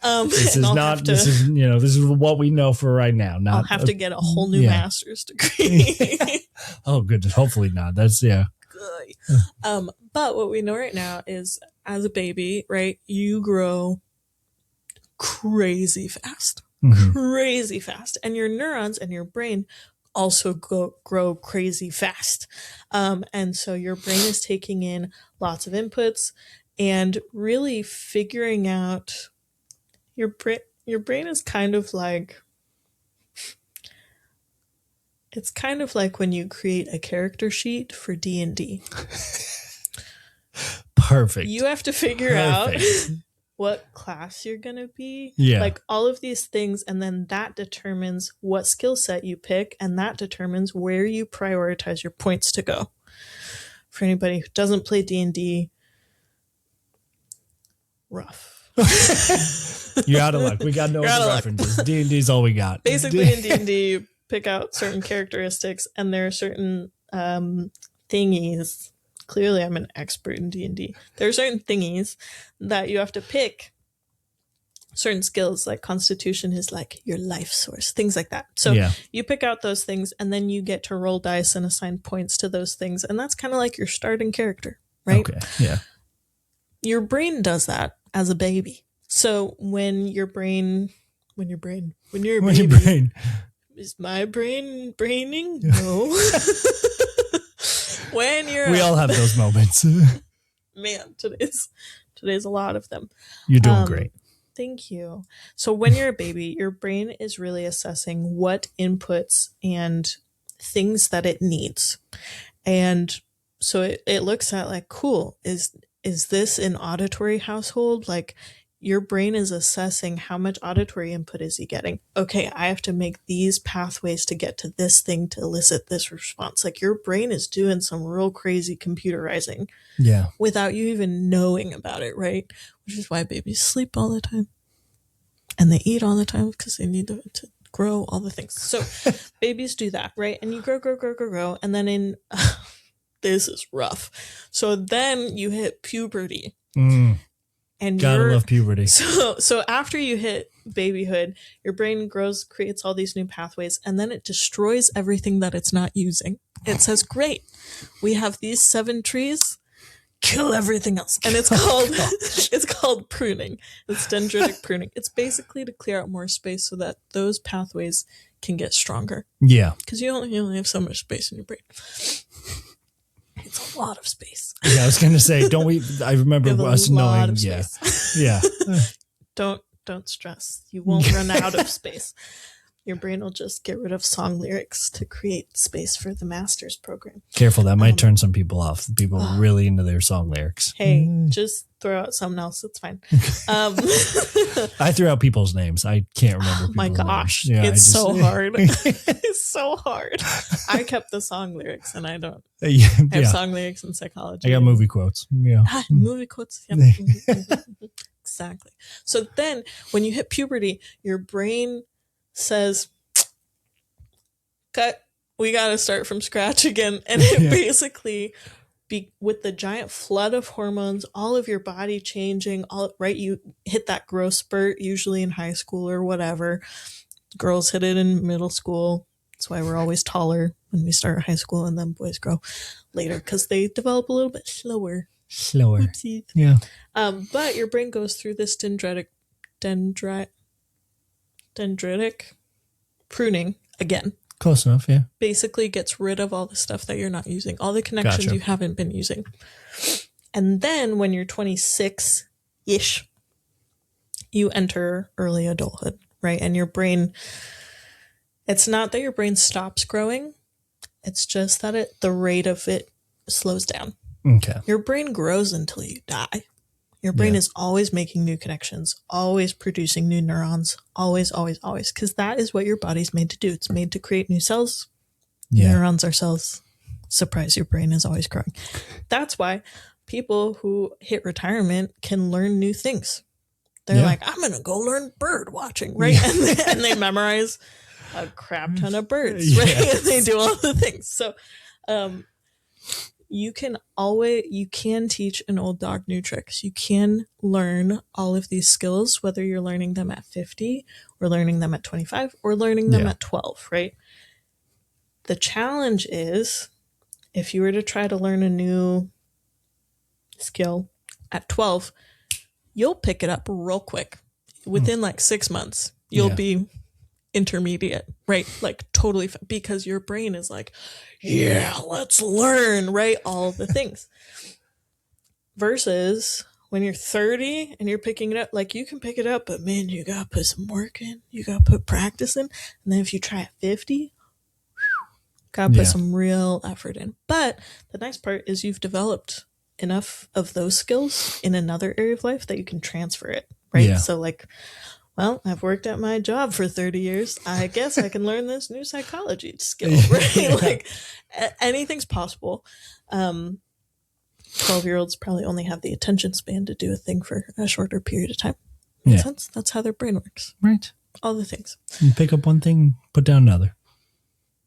This is what we know for right now. I'll have to get a whole new master's degree. Oh, goodness. Hopefully not. That's, yeah. But what we know right now is as a baby, right, you grow crazy fast. Crazy fast. And your neurons and your brain also grow crazy fast. And so your brain is taking in lots of inputs and really figuring out your brain is kind of like, it's kind of like when you create a character sheet for D&D. Perfect. You have to figure out what class you're going to be. Yeah. Like all of these things. And then that determines what skill set you pick. And that determines where you prioritize your points to go. For anybody who doesn't play D&D, rough. You're out of luck. We got no other references. D&D's all we got. Basically in D&D, you pick out certain characteristics and there are certain thingies. Clearly, I'm an expert in D&D. There are certain thingies that you have to pick. Certain skills, like Constitution is like your life source, things like that. So you pick out those things, and then you get to roll dice and assign points to those things. And that's kind of like your starting character, right? Okay, yeah. Your brain does that as a baby. So when your brain, is my brain braining? No. We all have those moments. Man, today's a lot of them. You're doing great. Thank you. So when you're a baby, your brain is really assessing what inputs and things that it needs. And so it looks at like, cool, is this an auditory household? Like your brain is assessing how much auditory input is he getting. Okay, I have to make these pathways to get to this thing to elicit this response. Like your brain is doing some real crazy computerizing Yeah. without you even knowing about it, right? Which is why babies sleep all the time and they eat all the time because they need to grow, all the things. So babies do that, right? And you grow. And then this is rough. So then you hit puberty. And gotta love puberty. So after you hit babyhood, your brain grows, creates all these new pathways, and then it destroys everything that it's not using. It says, great, we have these 7 trees, kill everything else. And it's called it's called pruning. It's dendritic pruning. It's basically to clear out more space so that those pathways can get stronger. Yeah. Because you only have so much space in your brain. It's a lot of space. Yeah, I was going to say, don't we? I remember us knowing. Yeah, yeah. Don't stress. You won't run out of space. Your brain will just get rid of song lyrics to create space for the master's program. Careful, that might turn some people off. People are really into their song lyrics. Hey, just throw out something else. It's fine. I threw out people's names. I can't remember. My gosh, yeah, it's so hard. It's so hard. I kept the song lyrics, and I don't. I have song lyrics in psychology. I got movie quotes. Yeah, movie quotes. Yep. Exactly. So then, when you hit puberty, your brain says, cut, we got to start from scratch again. And it basically, with the giant flood of hormones, all of your body changing, you hit that growth spurt, usually in high school or whatever. Girls hit it in middle school. That's why we're always taller when we start high school, and then boys grow later because they develop a little bit slower. Whoopsies. Yeah. But your brain goes through this dendritic pruning again. Close enough, yeah. Basically gets rid of all the stuff that you're not using, all the connections you haven't been using. And then when you're 26-ish, you enter early adulthood, right? And your brain, it's not that your brain stops growing, it's just that the rate of it slows down. Okay. Your brain grows until you die. Your brain is always making new connections, always producing new neurons, always, because that is what your body's made to do. It's made to create new cells. Yeah. Neurons are cells. Surprise, your brain is always growing. That's why people who hit retirement can learn new things. They're like, I'm going to go learn bird watching, right? Yeah. And they memorize a crap ton of birds, right? Yes. And they do all the things. So, you can teach an old dog new tricks. You can learn all of these skills, whether you're learning them at 50 or learning them at 25 or learning them at 12, right? The challenge is if you were to try to learn a new skill at 12, you'll pick it up real quick. Within like 6 months, you'll be intermediate, right? Like totally, because your brain is like, yeah, let's learn, right? All the things. Versus when you're 30 and you're picking it up, like you can pick it up, but man, you got to put some work in. You got to put practice in. And then if you try at 50, got to put some real effort in. But the nice part is you've developed enough of those skills in another area of life that you can transfer it, right? Yeah. So like, well, I've worked at my job for 30 years. I guess I can learn this new psychology skill, right? Like anything's possible. 12-year-olds probably only have the attention span to do a thing for a shorter period of time. Makes sense? That's how their brain works. Right. All the things. You pick up one thing, put down another.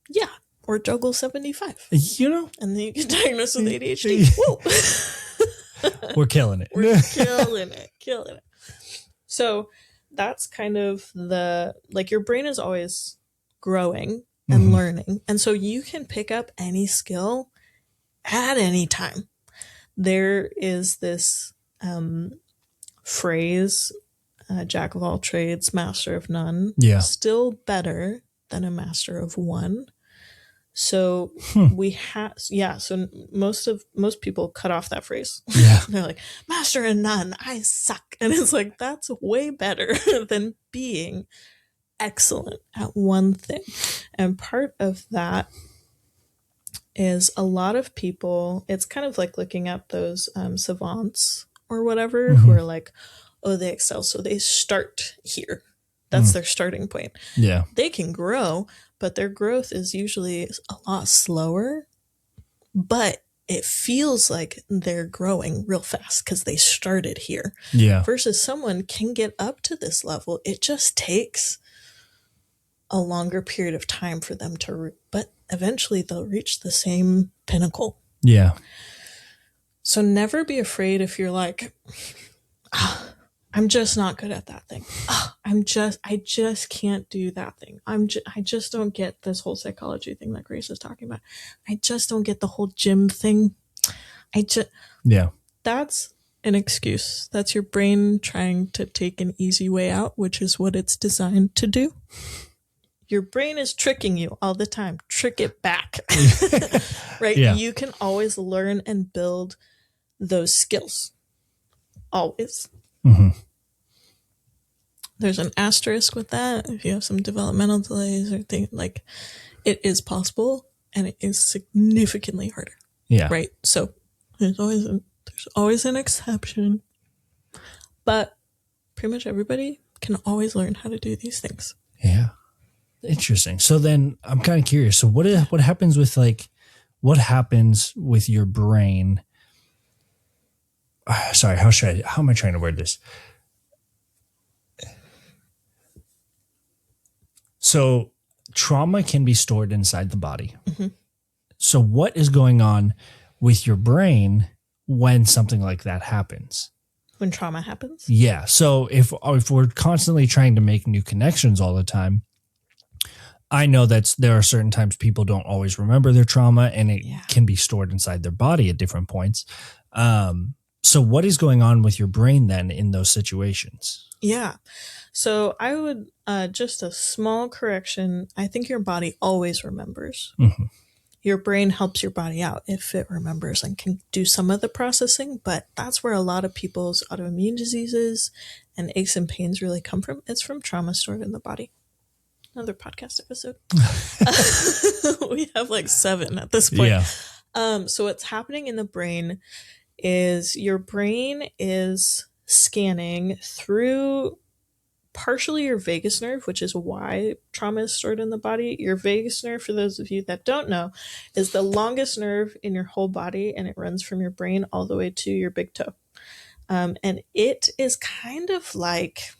Yeah. Or juggle 75. You know? And then you get diagnosed with ADHD. Whoa. We're killing it. We're killing it. So that's kind of your brain is always growing and learning. And so you can pick up any skill at any time. There is this phrase, jack of all trades, master of none. Yeah. Still better than a master of one. So so most people cut off that phrase. Yeah. They're like, master of none, I suck. And it's like, that's way better than being excellent at one thing. And part of that is a lot of people, it's kind of like looking at those savants or whatever who are like, oh, they excel, so they start here. That's their starting point. Yeah. They can grow, but their growth is usually a lot slower, but it feels like they're growing real fast because they started here. Yeah. Versus someone can get up to this level. It just takes a longer period of time for them to, but eventually they'll reach the same pinnacle. Yeah. So never be afraid if you're like, I'm just not good at that thing. I just can't do that thing. I just don't get this whole psychology thing that Grace is talking about. I just don't get the whole gym thing. Yeah. That's an excuse. That's your brain trying to take an easy way out, which is what it's designed to do. Your brain is tricking you all the time. Trick it back. Right? Yeah. You can always learn and build those skills. Always. Mm-hmm. There's an asterisk with that. If you have some developmental delays or things, like, it is possible, and it is significantly harder. Yeah. Right? So there's always an exception. But pretty much everybody can always learn how to do these things. Yeah. Interesting. So then I'm kind of curious. So what happens with your brain? Sorry, how am I trying to word this? So trauma can be stored inside the body. Mm-hmm. So what is going on with your brain when something like that happens? When trauma happens? Yeah. So if we're constantly trying to make new connections all the time, I know that there are certain times people don't always remember their trauma, and it can be stored inside their body at different points. So what is going on with your brain then in those situations? Yeah. So I would, just a small correction. I think your body always remembers. Mm-hmm. Your brain helps your body out if it remembers and can do some of the processing, but that's where a lot of people's autoimmune diseases and aches and pains really come from. It's from trauma stored in the body. Another podcast episode. We have like 7 at this point. Yeah. So what's happening in the brain is your brain is scanning through partially your vagus nerve, which is why trauma is stored in the body. Your vagus nerve, for those of you that don't know, is the longest nerve in your whole body, and it runs from your brain all the way to your big toe. And it is kind of like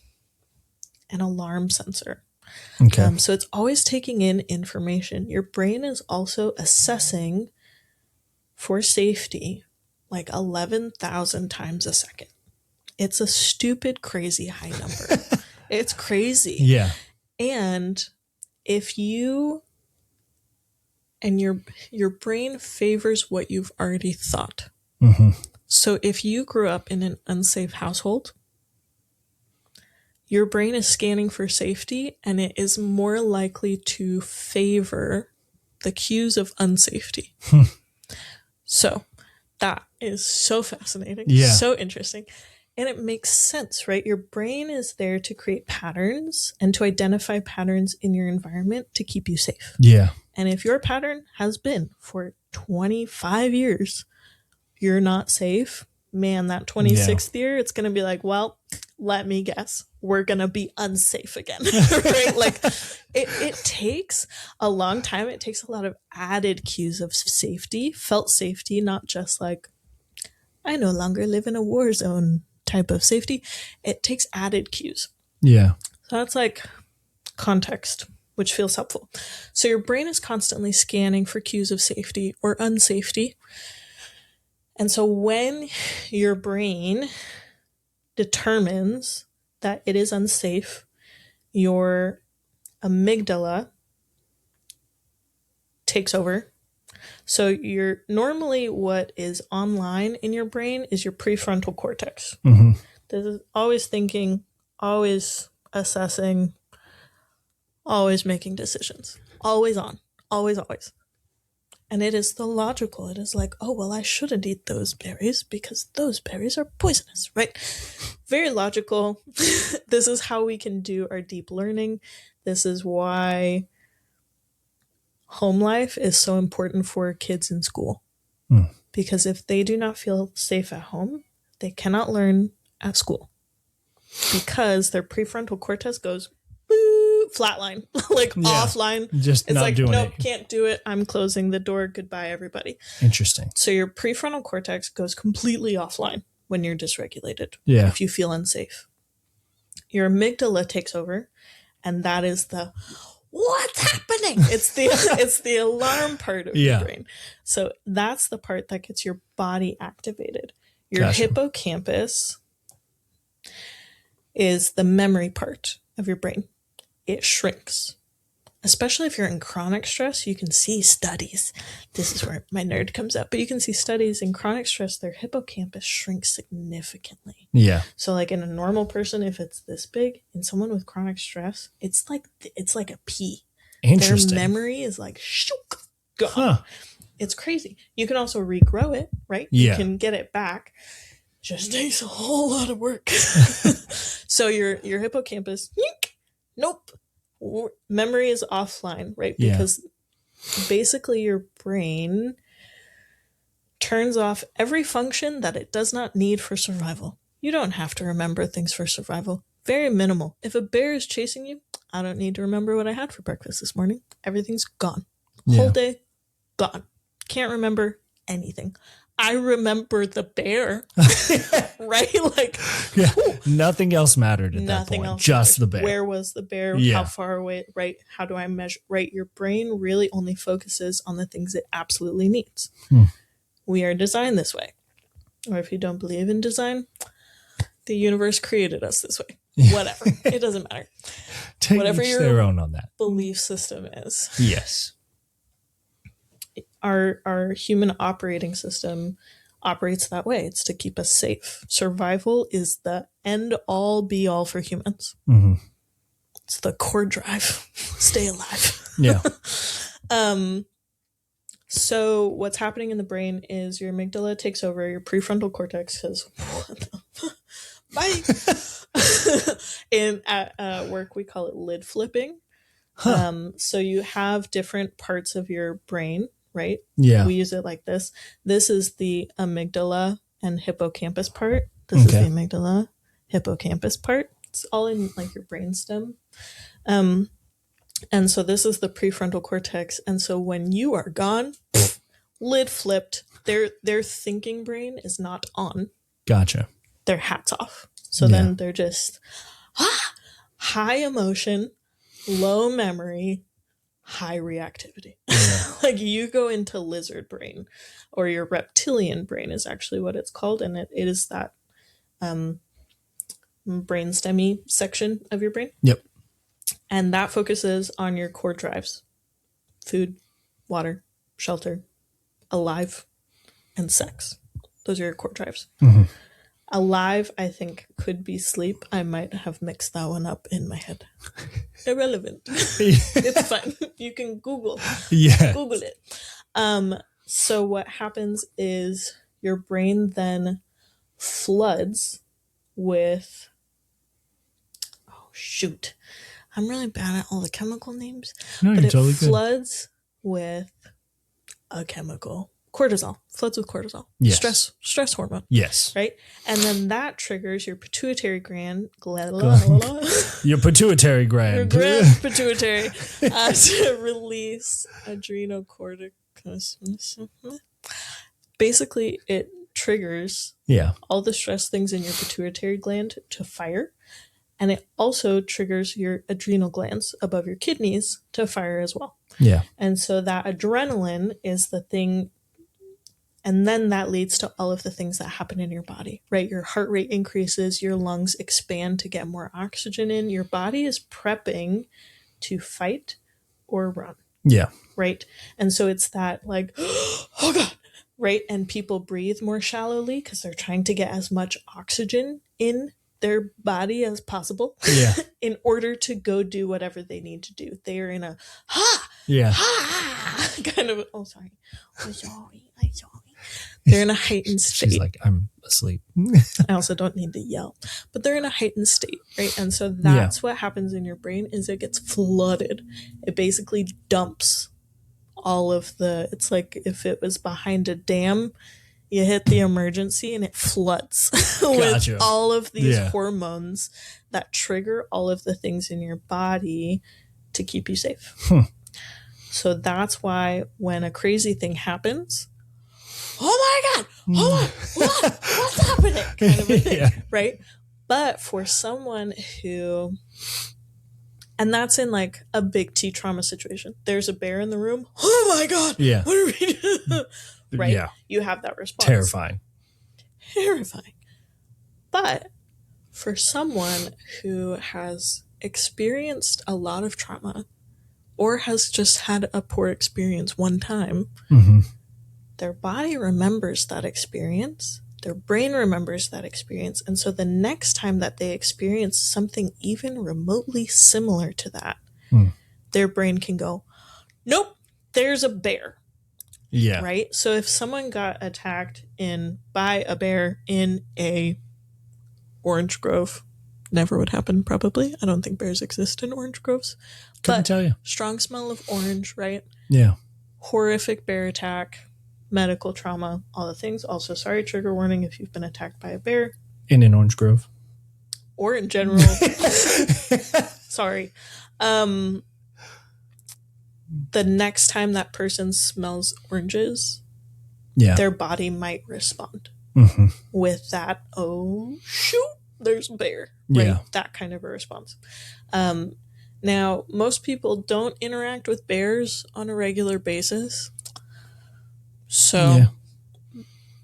an alarm sensor. Okay. So it's always taking in information. Your brain is also assessing for safety like 11,000 times a second. It's a stupid, crazy high number. It's crazy. Yeah. And if you and your brain favors what you've already thought. Mm-hmm. So if you grew up in an unsafe household, your brain is scanning for safety, and it is more likely to favor the cues of unsafety. So that is so fascinating. Yeah. So interesting. And it makes sense, right? Your brain is there to create patterns and to identify patterns in your environment to keep you safe. Yeah. And if your pattern has been for 25 years, you're not safe, man, that 26th year, it's going to be like, well, let me guess, we're going to be unsafe again, right? Like it takes a long time. It takes a lot of added cues of safety, felt safety, not just like, I no longer live in a war zone type of safety. It takes added cues. Yeah. So that's like context, which feels helpful. So your brain is constantly scanning for cues of safety or unsafety. And so when your brain determines that it is unsafe, your amygdala takes over. So you're normally what is online in your brain is your prefrontal cortex. Mm-hmm. This is always thinking, always assessing, always making decisions, always on, always. And it is the logical. It is like, oh, well, I shouldn't eat those berries because those berries are poisonous, right? Very logical. This is how we can do our deep learning. This is why home life is so important for kids in school. Because if they do not feel safe at home, they cannot learn at school. because their prefrontal cortex goes boo, flatline, like offline. Just it's not like, doing nope, it. can't do it. I'm closing the door. Goodbye, everybody. Interesting. So your prefrontal cortex goes completely offline when you're dysregulated. Yeah. If you feel unsafe. Your amygdala takes over, and that is the what's happening? It's the alarm part of your brain. So that's the part that gets your body activated. Your hippocampus is the memory part of your brain. It shrinks. Especially if you're in chronic stress, you can see studies. This is where my nerd comes up. But you can see studies in chronic stress, their hippocampus shrinks significantly. Yeah. So like in a normal person, if it's this big, in someone with chronic stress, it's like a pea. Interesting. Their memory is like shook, gone. Huh. It's crazy. You can also regrow it, right? Yeah. You can get it back. Just takes a whole lot of work. So your hippocampus, nope. Memory is offline, right? Because basically your brain turns off every function that it does not need for survival. You don't have to remember things for survival. Very minimal. If a bear is chasing you, I don't need to remember what I had for breakfast this morning. Everything's gone. Whole day, gone. Can't remember anything. I remember the bear, right? Like, nothing else mattered at that point. Just the bear. Where was the bear? Yeah. How far away? Right? How do I measure? Right? Your brain really only focuses on the things it absolutely needs. We are designed this way. Or if you don't believe in design, the universe created us this way. Whatever. It doesn't matter. Whatever your their own on that belief system is. Yes. Our human operating system operates that way. It's to keep us safe. Survival is the end all be all for humans. Mm-hmm. It's the core drive. Stay alive. Yeah. So what's happening in the brain is your amygdala takes over, your prefrontal cortex says, what the bye. In at work, we call it lid flipping. Huh. So you have different parts of your brain, right? Yeah. We use it like this. This is the amygdala and hippocampus part. This is the amygdala, hippocampus part. It's all in like your brainstem. And so this is the prefrontal cortex. And so when you are gone, lid flipped, their thinking brain is not on. Gotcha. Their hat's off. So then they're just high emotion, low memory, high reactivity. Yeah. Like you go into lizard brain, or your reptilian brain is actually what it's called. And it is that brainstemmy section of your brain. Yep. And that focuses on your core drives: food, water, shelter, alive, and sex. Those are your core drives. Mm-hmm. Alive, I think, could be sleep. I might have mixed that one up in my head. Irrelevant. It's fine. You can Google. Yeah. Google it. So what happens is your brain then floods with... Oh, shoot. I'm really bad at all the chemical names. No, but you're totally good. It floods with a chemical. Cortisol. Floods with cortisol. Yes. Stress hormone. Yes. Right? And then that triggers your pituitary gland. Your pituitary gland. Your pituitary to release adrenocortics. Basically, it triggers all the stress things in your pituitary gland to fire. And it also triggers your adrenal glands above your kidneys to fire as well. Yeah. And so that adrenaline is the thing. And then that leads to all of the things that happen in your body, right? Your heart rate increases, your lungs expand to get more oxygen in. Your body is prepping to fight or run. Yeah. Right? And so it's that like, oh God, right? And people breathe more shallowly because they're trying to get as much oxygen in their body as possible in order to go do whatever they need to do. They are in a kind of, oh, sorry. I'm sorry. They're in a heightened state. She's like, I'm asleep. I also don't need to yell, but they're in a heightened state, right? And so that's what happens in your brain is it gets flooded. It basically dumps all of the, it's like if it was behind a dam you hit the emergency and it floods with Gotcha. all of these Yeah. hormones that trigger all of the things in your body to keep you safe. So that's why when a crazy thing happens, oh my God, oh my, what's happening? Kind of a thing, Yeah. right? But for someone who, and that's in like a big T trauma situation, there's a bear in the room. Oh my God. Yeah. What are we doing? Right? Yeah. You have that response. Terrifying. But for someone who has experienced a lot of trauma or has just had a poor experience one time, their body remembers that experience, their brain remembers that experience, and so the next time that they experience something even remotely similar to that, their brain can go, nope, there's a bear. Yeah. Right? So if someone got attacked by a bear in a orange grove, never would happen probably. I don't think bears exist in orange groves. Couldn't tell you. Strong smell of orange, right? Yeah. Horrific bear attack, medical trauma, all the things. Also, sorry, trigger warning if you've been attacked by a bear. In an orange grove. Or in general. Sorry. The next time that person smells oranges, their body might respond with that, oh, shoot, there's a bear. Right? Yeah. That kind of a response. Now, most people don't interact with bears on a regular basis. So,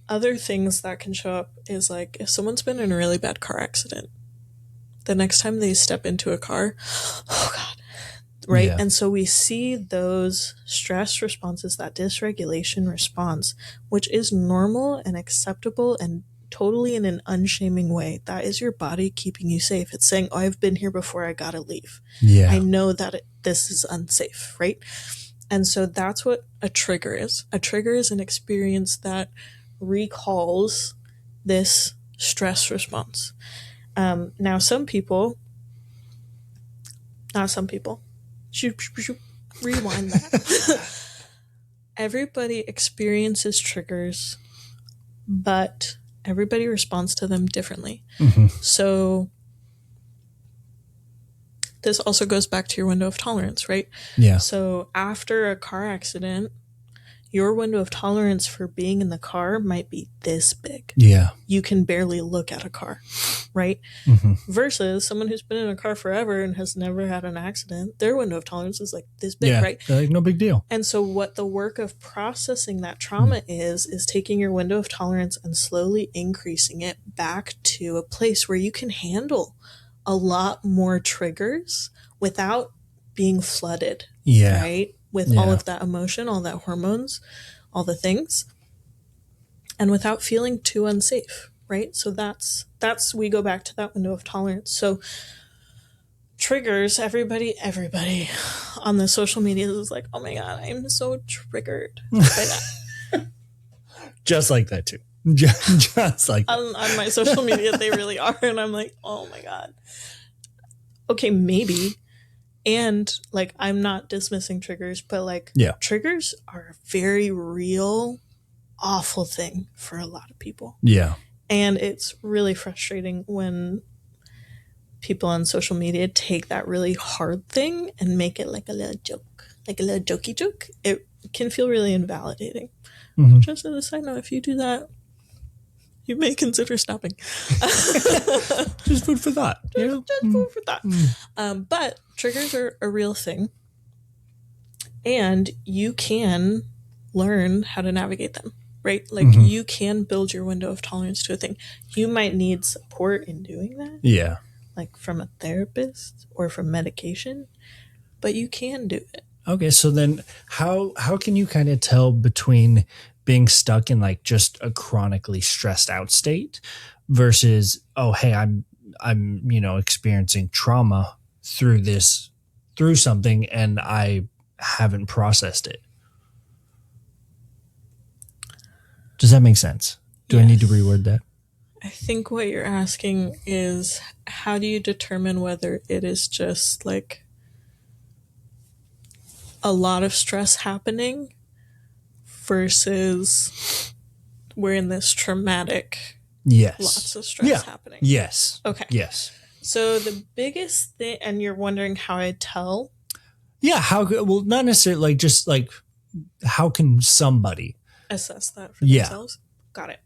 other things that can show up is like if someone's been in a really bad car accident, the next time they step into a car, oh God, right? Yeah. And so we see those stress responses, that dysregulation response, which is normal and acceptable and totally in an unshaming way. That is your body keeping you safe. It's saying, oh, I've been here before, I gotta leave. Yeah. I know that this is unsafe, right? And so that's what a trigger is. A trigger is an experience that recalls this stress response. Now, not some people, rewind that. Everybody experiences triggers, but everybody responds to them differently. So this also goes back to your window of tolerance, right? Yeah. So after a car accident, your window of tolerance for being in the car might be this big. Yeah. You can barely look at a car, right? Versus someone who's been in a car forever and has never had an accident, their window of tolerance is like this big, right? Like no big deal. And so what the work of processing that trauma is taking your window of tolerance and slowly increasing it back to a place where you can handle a lot more triggers without being flooded, right? With all of that emotion, all that hormones, all the things, and without feeling too unsafe, right? So that's we go back to that window of tolerance. So triggers, everybody on the social media is like, oh my God, I'm so triggered by that. Just like that too. Just like that. On my social media, they really are. And I'm like, oh my God. Okay, maybe. And like, I'm not dismissing triggers, but like triggers are a very real, awful thing for a lot of people. Yeah. And it's really frustrating when people on social media take that really hard thing and make it like a little joke, like a little jokey joke. It can feel really invalidating. Just as a side note, if you do that, you may consider stopping. Just food for thought. Just food for thought. But triggers are a real thing. And you can learn how to navigate them, right? Like you can build your window of tolerance to a thing. You might need support in doing that. Yeah. Like from a therapist or from medication, but you can do it. Okay. So then how can you kind of tell between being stuck in like just a chronically stressed out state versus, oh, hey, I'm experiencing trauma through something and I haven't processed it. Does that make sense? Do I need to reword that? I think what you're asking is, how do you determine whether it is just like a lot of stress happening versus we're in this traumatic, Yes. lots of stress happening. Yes. Okay. Yes. So the biggest thing, and you're wondering how I tell? Yeah. Well, not necessarily like just like how can somebody assess that for themselves? Got it.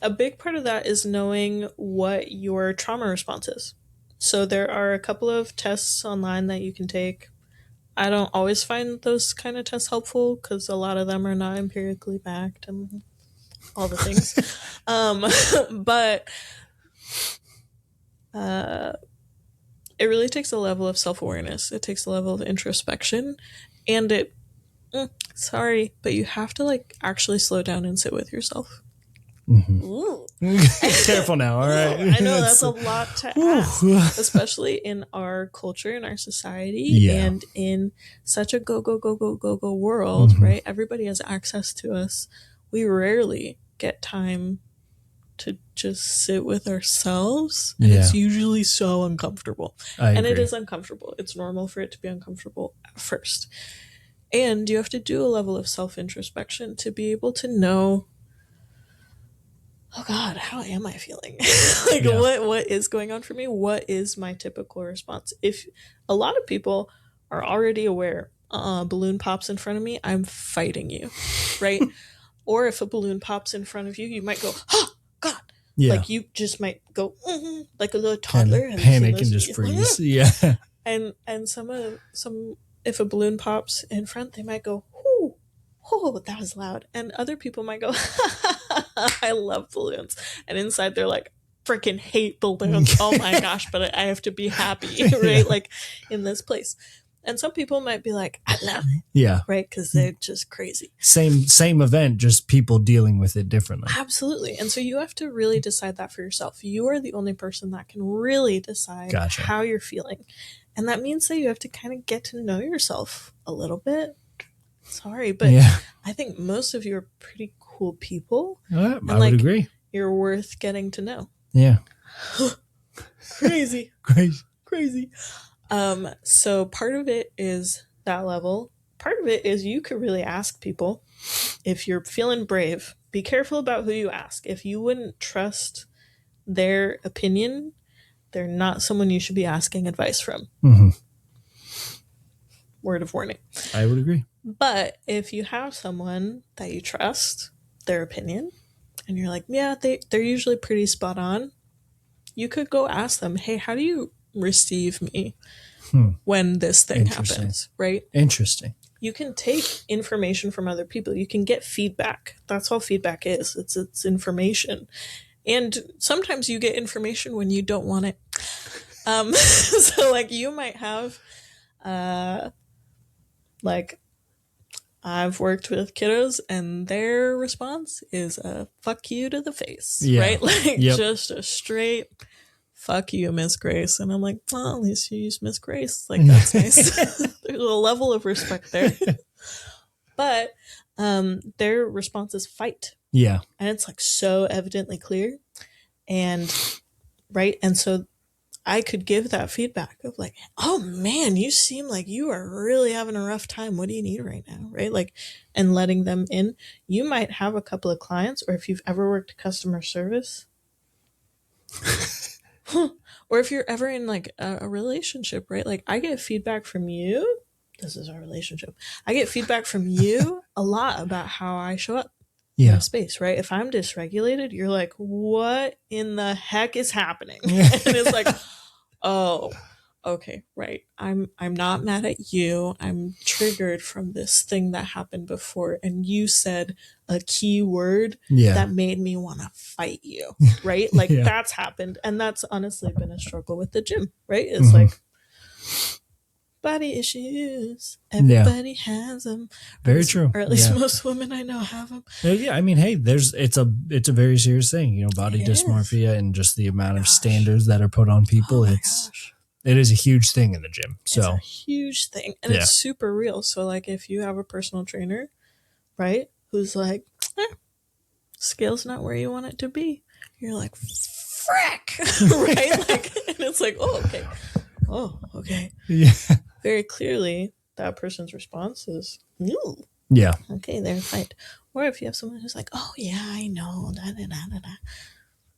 A big part of that is knowing what your trauma response is. So there are a couple of tests online that you can take. I don't always find those kind of tests helpful because a lot of them are not empirically backed and all the things. But it really takes a level of self-awareness. It takes a level of introspection, and sorry, but you have to like actually slow down and sit with yourself. Careful now. All right. I know that's a lot to ask, especially in our culture, in our society, and in such a go world, right? Everybody has access to us. We rarely get time to just sit with ourselves, and it's usually so uncomfortable. And it is uncomfortable. It's normal for it to be uncomfortable at first. And you have to do a level of self-introspection to be able to know, oh God, how am I feeling? What is going on for me? What is my typical response? If a lot of people are already aware, balloon pops in front of me, I'm fighting you, right? Or if a balloon pops in front of you, you might go, oh God. Yeah. Like you just might go like a little toddler and panic and just freeze. Yeah. And some if a balloon pops in front, they might go, "Whoo, oh, that was loud." And other people might go, "I love balloons," and inside they're like, "Freaking hate balloons." Oh my gosh, but I have to be happy, right? Like in this place. And some people might be like, "I love it," yeah, right, because they're just crazy. Same event, just people dealing with it differently. Absolutely. And so you have to really decide that for yourself. You are the only person that can really decide how you're feeling. And that means that you have to kind of get to know yourself a little bit. Sorry, but I think most of you are pretty cool people. I would agree. You're worth getting to know. Yeah. Crazy. Crazy. So part of it is that level. Part of it is you could really ask people, if you're feeling brave, be careful about who you ask. If you wouldn't trust their opinion, they're not someone you should be asking advice from. Word of warning. I would agree. But if you have someone that you trust, their opinion, and you're like, yeah, they're usually pretty spot on, you could go ask them, hey, how do you receive me when this thing happens, right? Interesting. You can take information from other people. You can get feedback. That's all feedback is. It's information. And sometimes you get information when you don't want it. So like you might have, like I've worked with kiddos and their response is a fuck you to the face, right? Like just a straight fuck you, Miss Grace. And I'm like, well, at least you use Miss Grace. Like that's nice. There's a level of respect there. But their response is fight. Yeah. And it's like so evidently clear. And right. And so I could give that feedback of like, oh man, you seem like you are really having a rough time. What do you need right now? Right. Like, and letting them in. You might have a couple of clients, or if you've ever worked customer service, or if you're ever in like a relationship, right? Like I get feedback from you. This is our relationship. I get feedback from you a lot about how I show up in a space, right? If I'm dysregulated, you're like, what in the heck is happening? And it's like, oh, okay, right. I'm not mad at you. I'm triggered from this thing that happened before. And you said a key word that made me want to fight you, right? Like that's happened. And that's honestly been a struggle with the gym, right? It's like body issues. Everybody has them. Very true. Or at least most women I know have them. Yeah, I mean, hey, it's a very serious thing, you know, body dysmorphia and just the amount of standards that are put on people. It is a huge thing in the gym. So it's a huge thing. And it's super real. So like if you have a personal trainer, right, who's like, scale's not where you want it to be, you're like, frick. Right? Like, and it's like, oh, okay. Yeah. Very clearly that person's response is, Yeah. Okay, they're fine. Or if you have someone who's like, oh yeah, I know, da da da da da.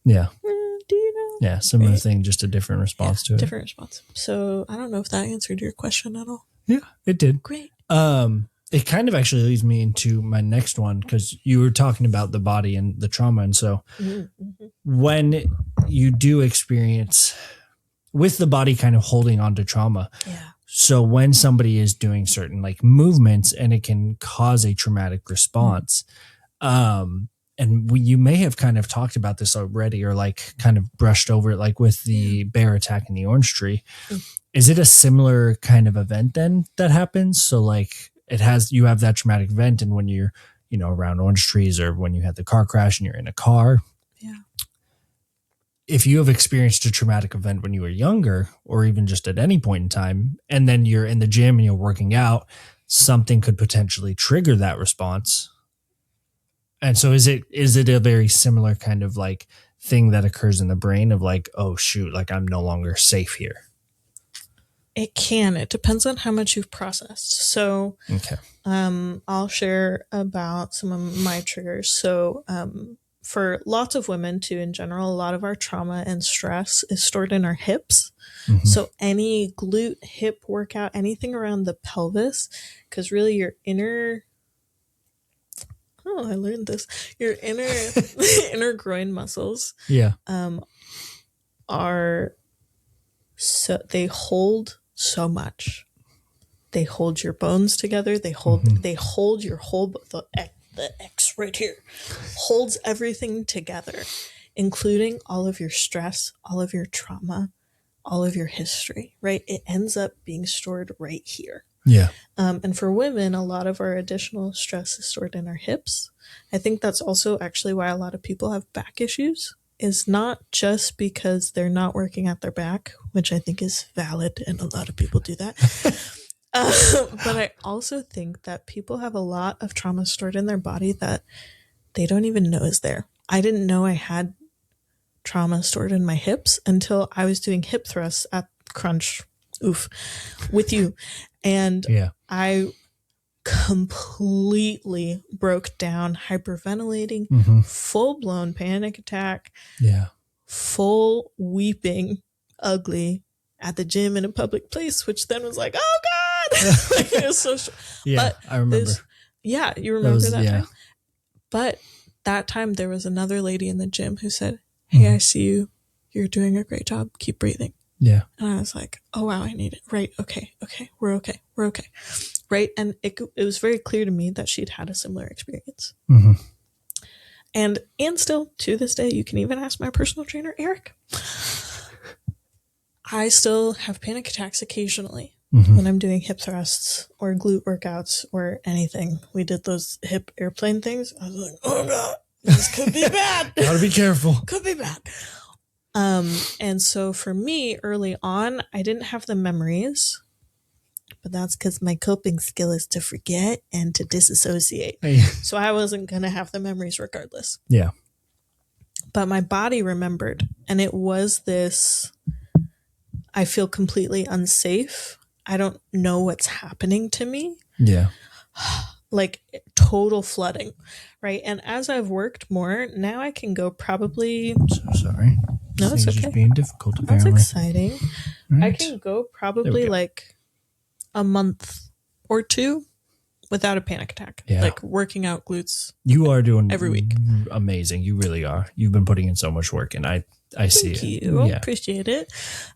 Yeah. Do you know? Yeah. Similar Right? thing, just a different Yeah, response to it. different response. So I don't know if that answered your question at all. Yeah, it did. Great. It kind of actually leads me into my next one because you were talking about the body and the trauma. And so Mm-hmm. when you do experience with the body kind of holding on to trauma, Yeah. so when somebody is doing certain like movements and it can cause a traumatic response, you may have kind of talked about this already or like kind of brushed over it, like with the bear attack in the orange tree. Is it a similar kind of event then that happens? So like you have that traumatic event, and when you're, around orange trees or when you had the car crash and you're in a car, Yeah. if you have experienced a traumatic event when you were younger or even just at any point in time, and then you're in the gym and you're working out, something could potentially trigger that response. And so is it a very similar kind of like thing that occurs in the brain of like, oh shoot, like I'm no longer safe here? It can. It depends on how much you've processed. So Okay. I'll share about some of my triggers. So for lots of women too, in general, a lot of our trauma and stress is stored in our hips. Mm-hmm. So any glute, hip workout, anything around the pelvis, because really your inner, oh, I learned this, your inner inner groin muscles, Yeah. are so they hold so much. They hold your bones together. They hold your whole the X right here holds everything together, including all of your stress, all of your trauma, all of your history. Right? It ends up being stored right here. Yeah. And for women, a lot of our additional stress is stored in our hips. I think that's also actually why a lot of people have back issues. Is not just because they're not working at their back, which I think is valid, and a lot of people do that. But I also think that people have a lot of trauma stored in their body that they don't even know is there. I didn't know I had trauma stored in my hips until I was doing hip thrusts at Crunch, with you. And Yeah. I completely broke down, hyperventilating, full blown panic attack. Yeah. Full weeping, ugly at the gym in a public place, which then was like, oh God. Like, it was so Yeah, but I remember. You remember that time? But that time there was another lady in the gym who said, hey, I see you. You're doing a great job. Keep breathing. Yeah. And I was like, oh wow, I need it. Right. Okay. We're okay. Right. And it was very clear to me that she'd had a similar experience. Mm-hmm. And still to this day, you can even ask my personal trainer, Eric. I still have panic attacks occasionally when I'm doing hip thrusts or glute workouts or anything. We did those hip airplane things. I was like, oh God, this could be bad. Gotta be careful. Could be bad. And so for me, early on, I didn't have the memories, but that's because my coping skill is to forget and to disassociate. So I wasn't going to have the memories regardless. Yeah. But my body remembered, and it was this, I feel completely unsafe. I don't know what's happening to me. Yeah. Like total flooding, right? And as I've worked more, now I can go probably... I'm so sorry. No, it's okay. Just being difficult, apparently. That's exciting. Right. I can go probably like a month or two without a panic attack. Yeah. Like working out glutes. You are doing every week. Amazing. You really are. You've been putting in so much work, and I see it. Thank you. Yeah. Appreciate it.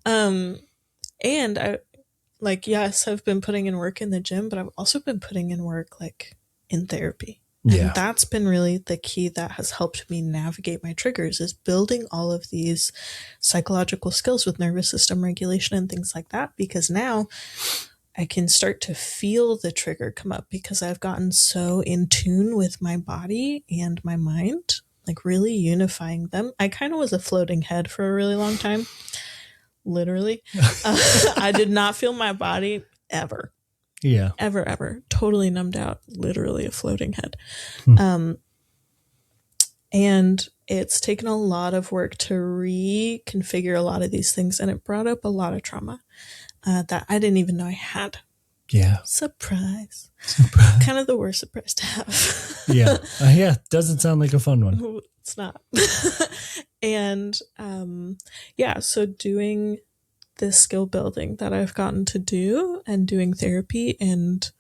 And I, like, yes, I've been putting in work in the gym, but I've also been putting in work like in therapy. And that's been really the key that has helped me navigate my triggers, is building all of these psychological skills with nervous system regulation and things like that, because now I can start to feel the trigger come up because I've gotten so in tune with my body and my mind, like really unifying them. I kind of was a floating head for a really long time. Literally. I did not feel my body ever. Yeah. Ever. Totally numbed out. Literally a floating head. And it's taken a lot of work to reconfigure a lot of these things. And it brought up a lot of trauma that I didn't even know I had. Yeah. Surprise. Surprise. Kind of the worst surprise to have. Yeah. Yeah. Doesn't sound like a fun one. It's not. And yeah, so doing this skill building that I've gotten to do and doing therapy and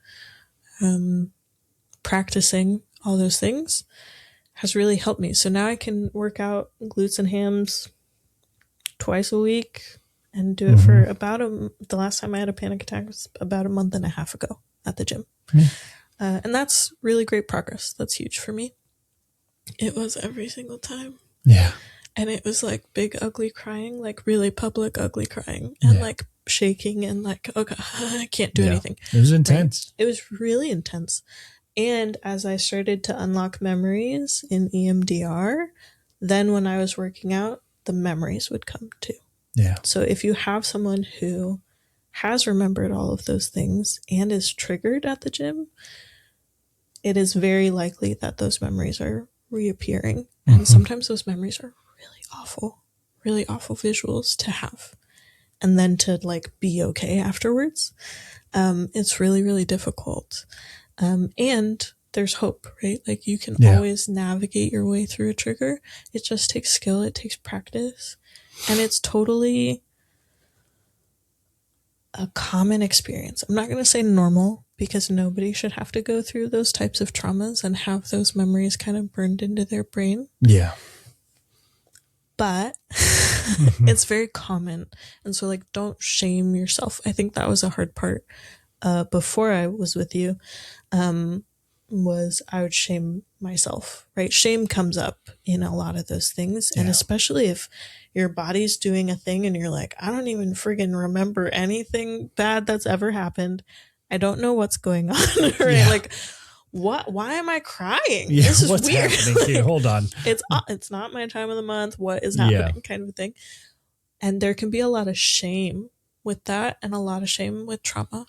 practicing all those things has really helped me. So now I can work out glutes and hams twice a week and do it for about the last time I had a panic attack was about a month and a half ago at the gym. And that's really great progress. That's huge for me. It was every single time. Yeah. And it was like big, ugly crying, like really public, ugly crying, and like shaking and like, okay, I can't do anything. It was intense. Right? It was really intense. And as I started to unlock memories in EMDR, then when I was working out, the memories would come too. Yeah. So if you have someone who has remembered all of those things and is triggered at the gym, it is very likely that those memories are reappearing. And sometimes those memories are really awful visuals to have. And then to like be okay afterwards. It's really, really difficult. And there's hope, right? Like you can always navigate your way through a trigger. It just takes skill. It takes practice. And it's totally a common experience. I'm not going to say normal because nobody should have to go through those types of traumas and have those memories kind of burned into their brain. Yeah. But it's very common. And so like, don't shame yourself. I think that was a hard part before I was with you. Was I would shame myself, right? Shame comes up in a lot of those things. And especially if your body's doing a thing and you're like, I don't even friggin' remember anything bad that's ever happened. I don't know what's going on, right? Yeah. Like, why am I crying? Yeah, this is what's weird. Happening here? Hold on. It's not my time of the month. What is happening? Kind of a thing. And there can be a lot of shame with that and a lot of shame with trauma.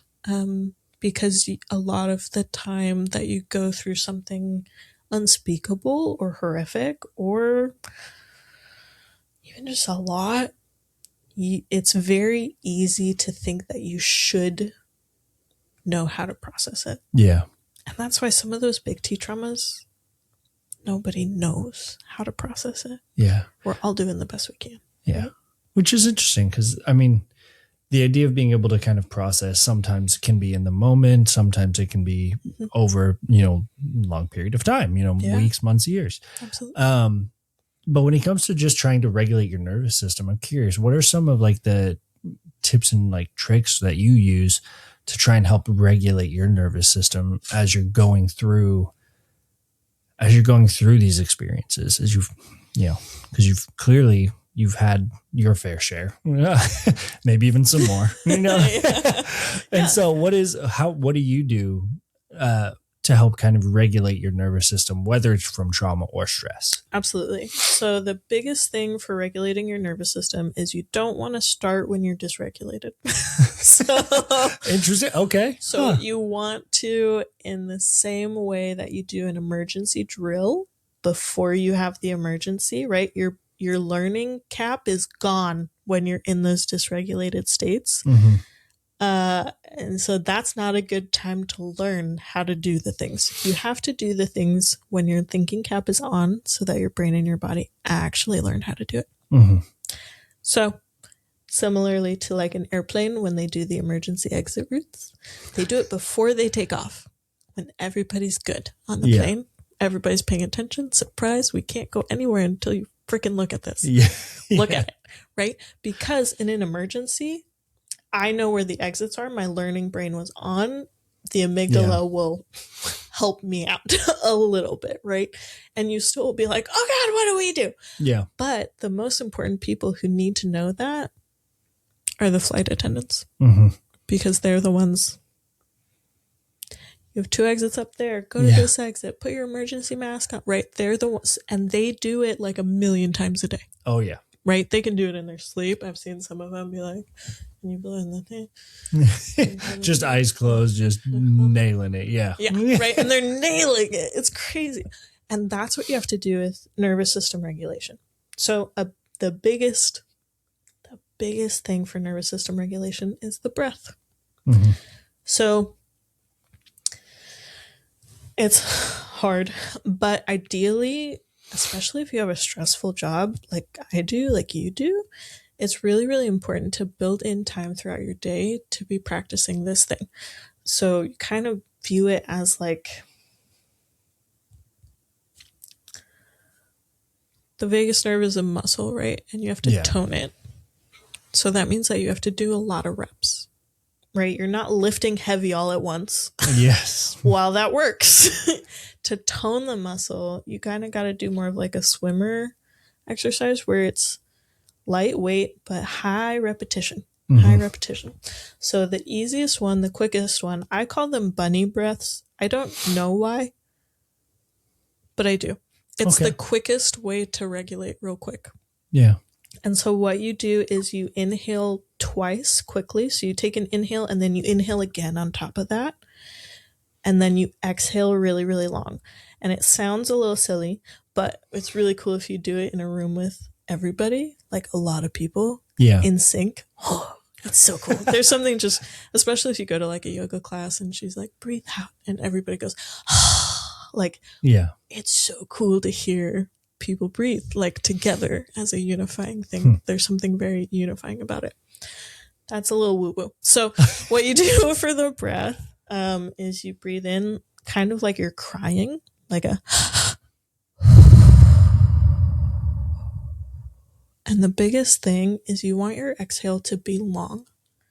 Because a lot of the time that you go through something unspeakable or horrific or even just a lot, it's very easy to think that you should know how to process it. Yeah. And that's why some of those big T traumas, nobody knows how to process it. Yeah. We're all doing the best we can. Yeah. Right? Which is interesting because, I mean, the idea of being able to kind of process sometimes can be in the moment. Sometimes it can be over, long period of time, weeks, months, years. Absolutely. But when it comes to just trying to regulate your nervous system, I'm curious, what are some of like the tips and like tricks that you use to try and help regulate your nervous system as you're going through these experiences, as because you've had your fair share, maybe even some more, And so what do you do to help kind of regulate your nervous system, whether it's from trauma or stress? Absolutely. So the biggest thing for regulating your nervous system is you don't want to start when you're dysregulated. Interesting. Okay. So you want to, in the same way that you do an emergency drill before you have the emergency, right? Your learning cap is gone when you're in those dysregulated states. And so that's not a good time to learn how to do the things. You have to do the things when your thinking cap is on so that your brain and your body actually learn how to do it. So similarly to like an airplane, when they do the emergency exit routes, they do it before they take off, when everybody's good on the plane. Everybody's paying attention. Surprise, we can't go anywhere until you freaking look at this. Look at it, right? Because in an emergency, I know where the exits are. My learning brain was on. The amygdala will help me out a little bit, right? And you still will be like, oh God, what do we do? Yeah. But the most important people who need to know that are the flight attendants. Because they're the ones. You have 2 exits up there. Go to this exit. Put your emergency mask on. Right. They're the ones. And they do it like 1,000,000 times a day. Oh, yeah. Right. They can do it in their sleep. I've seen some of them be like, can you blow in the thing? Just eyes closed, just nailing it. Yeah. Yeah. Right. And they're nailing it. It's crazy. And that's what you have to do with nervous system regulation. So the biggest thing for nervous system regulation is the breath. So it's hard, but ideally, especially if you have a stressful job like I do, like you do, it's really, really important to build in time throughout your day to be practicing this thing. So you kind of view it as like the vagus nerve is a muscle, right? And you have to tone it. So that means that you have to do a lot of reps, right? You're not lifting heavy all at once. Yes. While that works. To tone the muscle, you kind of got to do more of like a swimmer exercise where it's lightweight but high repetition. High repetition. So the easiest one, the quickest one, I call them bunny breaths. I don't know why, but I do. It's the quickest way to regulate real quick. Yeah. And so what you do is you inhale twice quickly. So you take an inhale and then you inhale again on top of that. And then you exhale really, really long. And it sounds a little silly, but it's really cool if you do it in a room with everybody, like a lot of people in sync. Oh, it's so cool. There's something just, especially if you go to like a yoga class and she's like, breathe out. And everybody goes, like, it's so cool to hear people breathe like together as a unifying thing. There's something very unifying about it. That's a little woo woo. So what you do for the breath is you breathe in kind of like you're crying, like a and the biggest thing is you want your exhale to be long,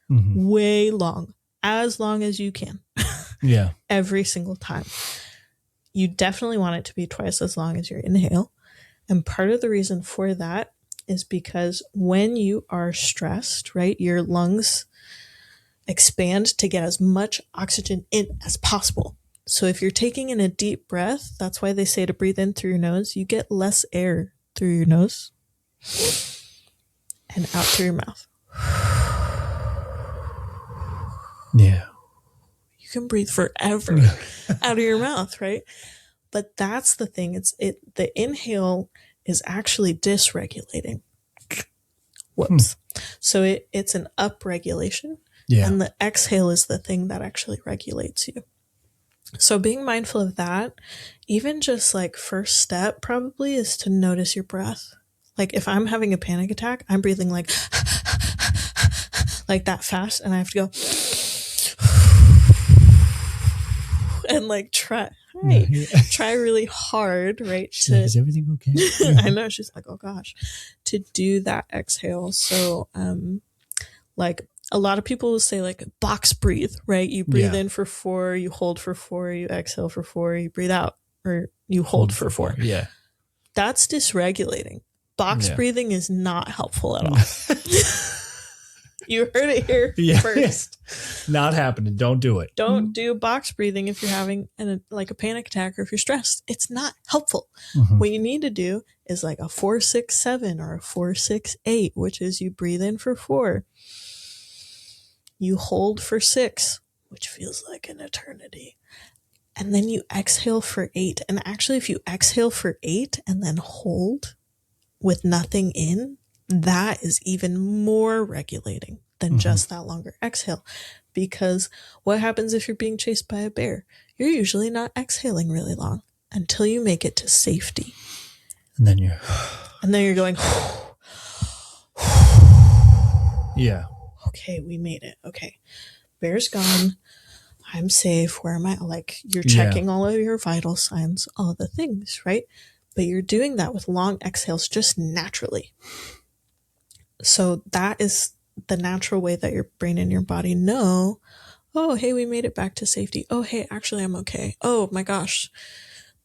way long as you can. Every single time. You definitely want it to be twice as long as your inhale. And part of the reason for that is because when you are stressed, right, your lungs expand to get as much oxygen in as possible. So if you're taking in a deep breath, that's why they say to breathe in through your nose, you get less air through your nose and out through your mouth. Yeah. You can breathe forever out of your mouth, right? But that's the thing. The inhale is actually dysregulating. Whoops. So it's an upregulation. And the exhale is the thing that actually regulates you. So being mindful of that, even just like first step probably is to notice your breath. Like if I'm having a panic attack, I'm breathing like that fast and I have to go and like try really hard, right? She's like, is everything okay? I know, she's like, oh gosh, to do that exhale. So like a lot of people will say like box breathe, right? You breathe in for 4, you hold for 4, you exhale for 4, you breathe out, or you hold for 4. Yeah. That's dysregulating. Box breathing is not helpful at all. You heard it here first. Not happening. Don't do it. Don't do box breathing if you're having a panic attack or if you're stressed. It's not helpful. What you need to do is like a 4-6-7 or a 4-6-8, which is you breathe in for 4. You hold for 6, which feels like an eternity. And then you exhale for 8. And actually, if you exhale for 8 and then hold with nothing in, that is even more regulating than just that longer exhale. Because what happens if you're being chased by a bear? You're usually not exhaling really long until you make it to safety. And then you're going, yeah. Okay, we made it. Okay. Bear's gone. I'm safe. Where am I? Like you're checking all of your vital signs, all the things, right? But you're doing that with long exhales just naturally. So that is the natural way that your brain and your body know, oh, hey, we made it back to safety. Oh, hey, actually, I'm okay. Oh, my gosh,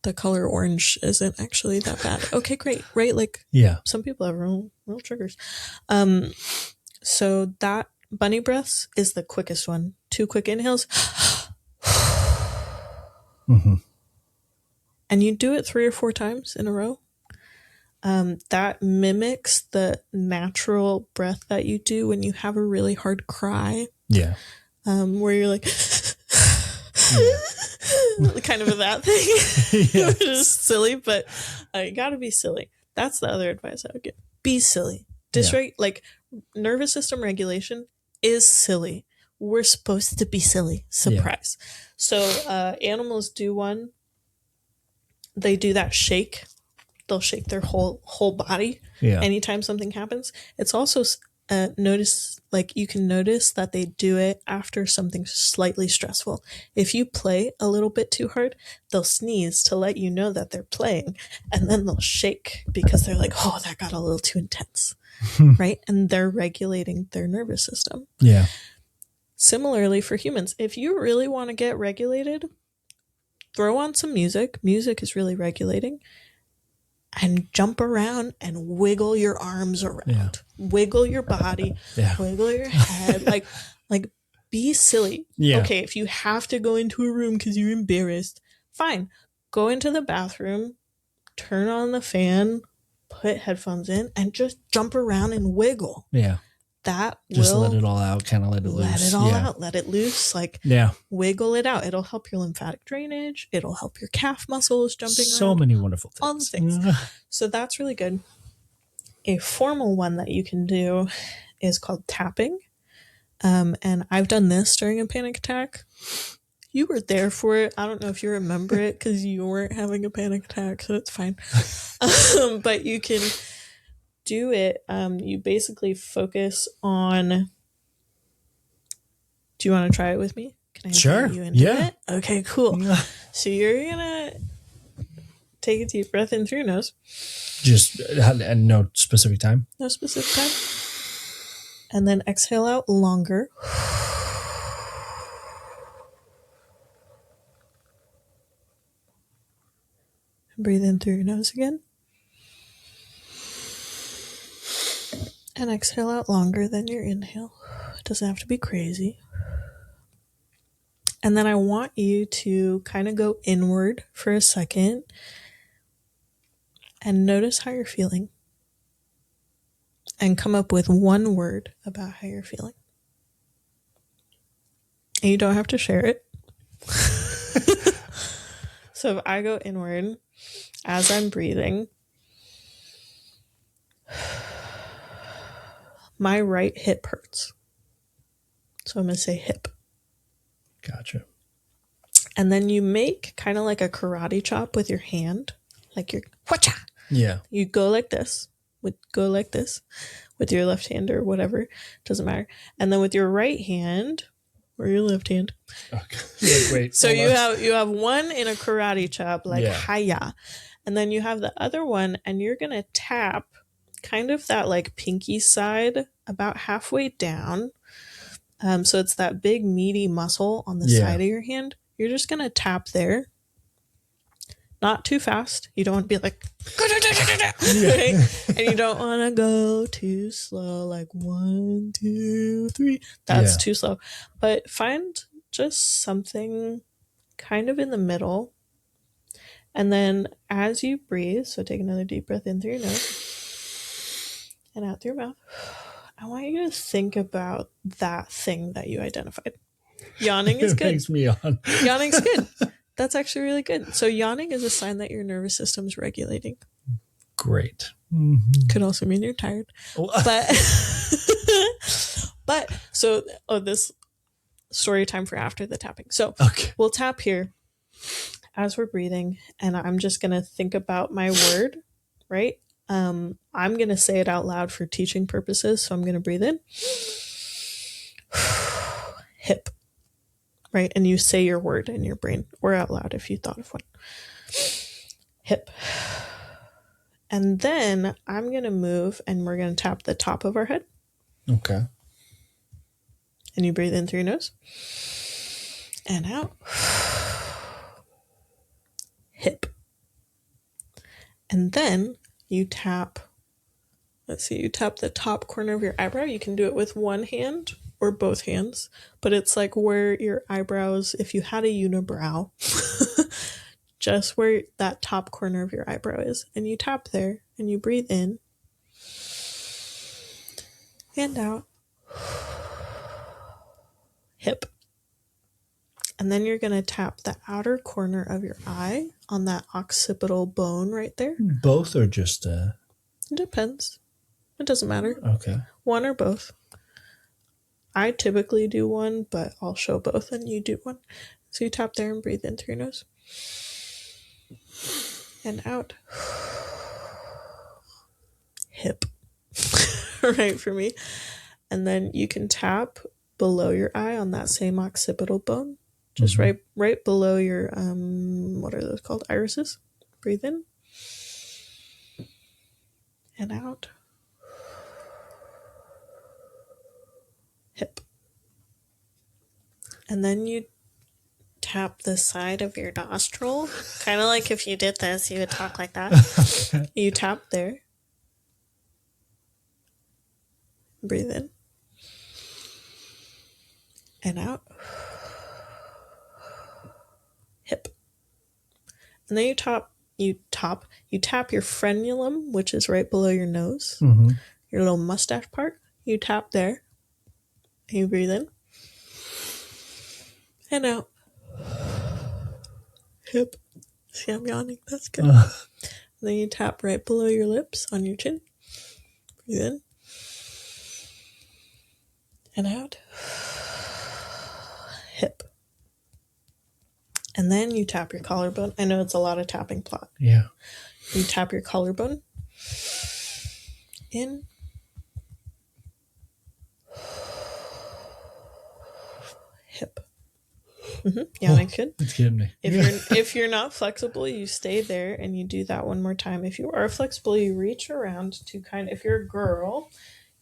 the color orange isn't actually that bad. Okay, great, right? Like, some people have real triggers. So that bunny breaths is the quickest one. 2 quick inhales. And you do it 3 or 4 times in a row. That mimics the natural breath that you do when you have a really hard cry. Yeah. Where you're like, kind of that thing, which is silly, but you gotta be silly. That's the other advice I would give. Be silly. Like nervous system regulation is silly. we're supposed to be silly. Surprise. Yeah. So animals do one. They do that shake. They'll shake their whole body anytime something happens. It's also you can notice that they do it after something slightly stressful. If you play a little bit too hard, they'll sneeze to let you know that they're playing, and then they'll shake because they're like, oh, that got a little too intense. Right? And they're regulating their nervous system. Yeah. Similarly for humans, if you really want to get regulated, throw on some music. Music is really regulating. And jump around and wiggle your arms around. Yeah. Wiggle your body. Yeah. Wiggle your head. like be silly. Yeah. Okay, if you have to go into a room because you're embarrassed, fine. Go into the bathroom, turn on the fan, put headphones in, and just jump around and wiggle. Yeah. That just let it all out, kind of let it loose. Let it all out. Let it loose. Wiggle it out. It'll help your lymphatic drainage. It'll help your calf muscles jumping around. So many wonderful things. All the things. So that's really good. A formal one that you can do is called tapping. And I've done this during a panic attack. You were there for it. I don't know if you remember it because you weren't having a panic attack, so it's fine. But you can do it. You basically focus on. Do you want to try it with me? Can I invite you into it? Okay, cool. So you're gonna take a deep breath in through your nose. Just and no specific time. No specific time. And then exhale out longer. Breathe in through your nose again. And exhale out longer than your inhale. It doesn't have to be crazy. And then I want you to kind of go inward for a second and notice how you're feeling. And come up with one word about how you're feeling. And you don't have to share it. So if I go inward as I'm breathing, my right hip hurts. So I'm going to say hip. Gotcha. And then you make kind of like a karate chop with your hand. Like you're, whatcha? Yeah. You go like this. Go like this with your left hand or whatever. Doesn't matter. And then with your right hand or your left hand. Okay. Wait. So you have one in a karate chop, like hiya. And then you have the other one and you're going to tap kind of that like pinky side about halfway down. So it's that big meaty muscle on the side of your hand. You're just going to tap there. Not too fast. You don't want to be like, right? And you don't want to go too slow, like 1, 2, 3. That's too slow. But find just something kind of in the middle. And then as you breathe, so take another deep breath in through your nose and out through your mouth. I want you to think about that thing that you identified. Yawning is good. It makes me yawn. Yawning's good. That's actually really good. So yawning is a sign that your nervous system's regulating. Great. Mm-hmm. Could also mean you're tired. But so this story time for after the tapping. So we'll tap here as we're breathing, and I'm just gonna think about my word, right? I'm gonna say it out loud for teaching purposes. So I'm gonna breathe in. Hip. Right? And you say your word in your brain or out loud if you thought of one. Hip. And then I'm going to move and we're going to tap the top of our head. Okay. And you breathe in through your nose. And out. Hip. And then you tap, you tap the top corner of your eyebrow. You can do it with one hand or both hands, but it's like where your eyebrows, if you had a unibrow, just where that top corner of your eyebrow is. And you tap there and you breathe in and out. Hip. And then you're going to tap the outer corner of your eye on that occipital bone right there. Both or just... It depends. It doesn't matter. Okay. One or both. I typically do one, but I'll show both and you do one. So you tap there and breathe in through your nose. And out. Hip. Right, for me. And then you can tap below your eye on that same occipital bone. Just right below your, what are those called? Irises. Breathe in. And out. Hip. And then you tap the side of your nostril. Kind of like if you did this, you would talk like that. You tap there. Breathe in. And out. Hip. And then you tap your frenulum, which is right below your nose. Your little mustache part. You tap there. And you breathe in. And out. Hip. See, I'm yawning. That's good. And then you tap right below your lips on your chin. Breathe in. And out. Hip. And then you tap your collarbone. I know it's a lot of tapping plot. Yeah. You tap your collarbone. In. Hip. Yeah, I could. It's getting me. If you're not flexible, you stay there and you do that one more time. If you are flexible, you reach around to if you're a girl,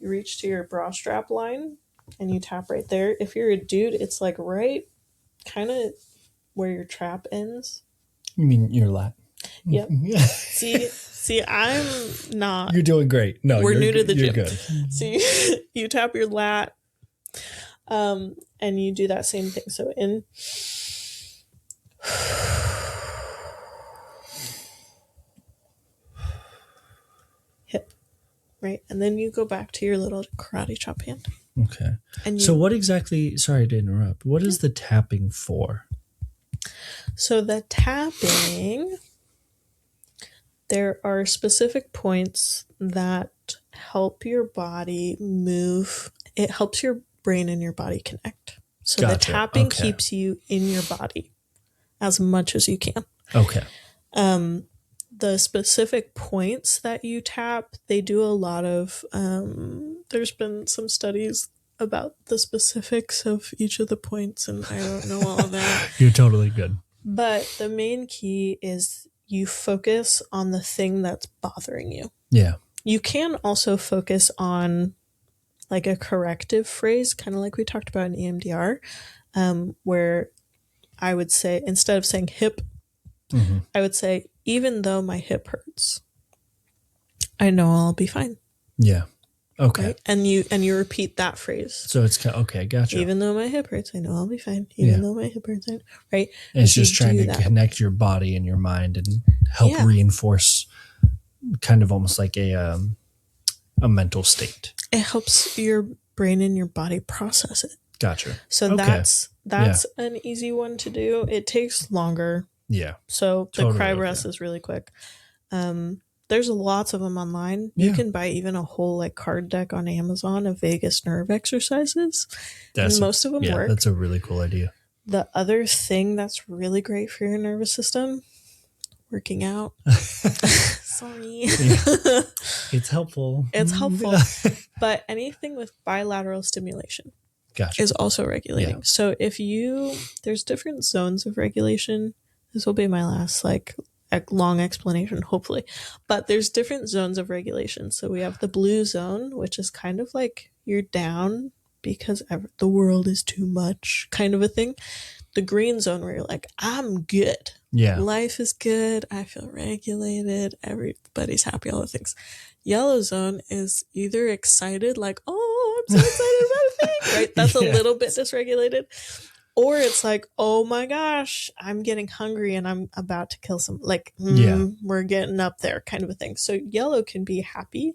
you reach to your bra strap line and you tap right there. If you're a dude, it's like right kind of where your trap ends. You mean your lat? Yep. See, I'm not. You're doing great. No, we're new to the gym. Good. So you tap your lat, and you do that same thing. So in, hip, right, and then you go back to your little karate chop hand. Okay. And so what exactly? Sorry to interrupt. What is the tapping for? So the tapping, there are specific points that help your body move. It helps your brain and your body connect. So the tapping keeps you in your body as much as you can. Okay. The specific points that you tap, they do a lot of, there's been some studies about the specifics of each of the points, and I don't know all of that. You're totally good. But the main key is you focus on the thing that's bothering you. Yeah. You can also focus on like a corrective phrase, kind of like we talked about in EMDR, where I would say, instead of saying hip, I would say, even though my hip hurts, I know I'll be fine. Yeah. Okay. Right? And you repeat that phrase. So it's okay, gotcha. Even though my hip hurts, I know I'll be fine. Even though my hip hurts, right? And it's just trying to connect your body and your mind and help reinforce kind of almost like a mental state. It helps your brain and your body process it. Gotcha. So that's an easy one to do. It takes longer. Yeah. So the cry breath is really quick. There's lots of them online. You can buy even a whole like card deck on Amazon of vagus nerve exercises. And most of them work. That's a really cool idea. The other thing that's really great for your nervous system, working out. Sorry. It's helpful. It's helpful. But anything with bilateral stimulation is also regulating. Yeah. So there's different zones of regulation. This will be my last long explanation, hopefully. But there's different zones of regulation. So we have the blue zone, which is kind of like you're down because the world is too much kind of a thing. The green zone where you're like, I'm good. Yeah. Life is good. I feel regulated. Everybody's happy, all the things. Yellow zone is either excited, like, oh, I'm so excited about a thing, right? That's a little bit dysregulated. Or it's like, oh my gosh, I'm getting hungry and I'm about to kill some, we're getting up there kind of a thing. So yellow can be happy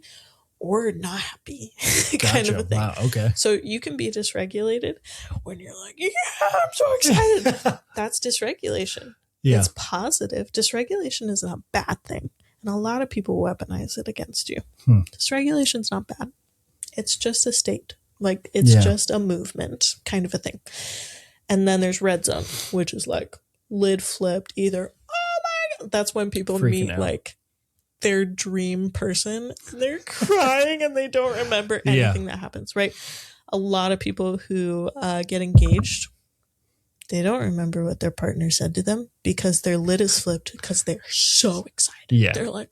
or not happy kind of a thing. Wow, okay. So you can be dysregulated when you're like, yeah, I'm so excited. That's dysregulation. Yeah. It's positive. Dysregulation is not a bad thing. And a lot of people weaponize it against you. Dysregulation is not bad. It's just a state. Like it's just a movement kind of a thing. And then there's red zone, which is like lid flipped, either, oh my God. That's when people meet like their dream person. They're crying and they don't remember anything that happens, right? A lot of people who get engaged, they don't remember what their partner said to them because their lid is flipped because they're so excited. Yeah. They're like,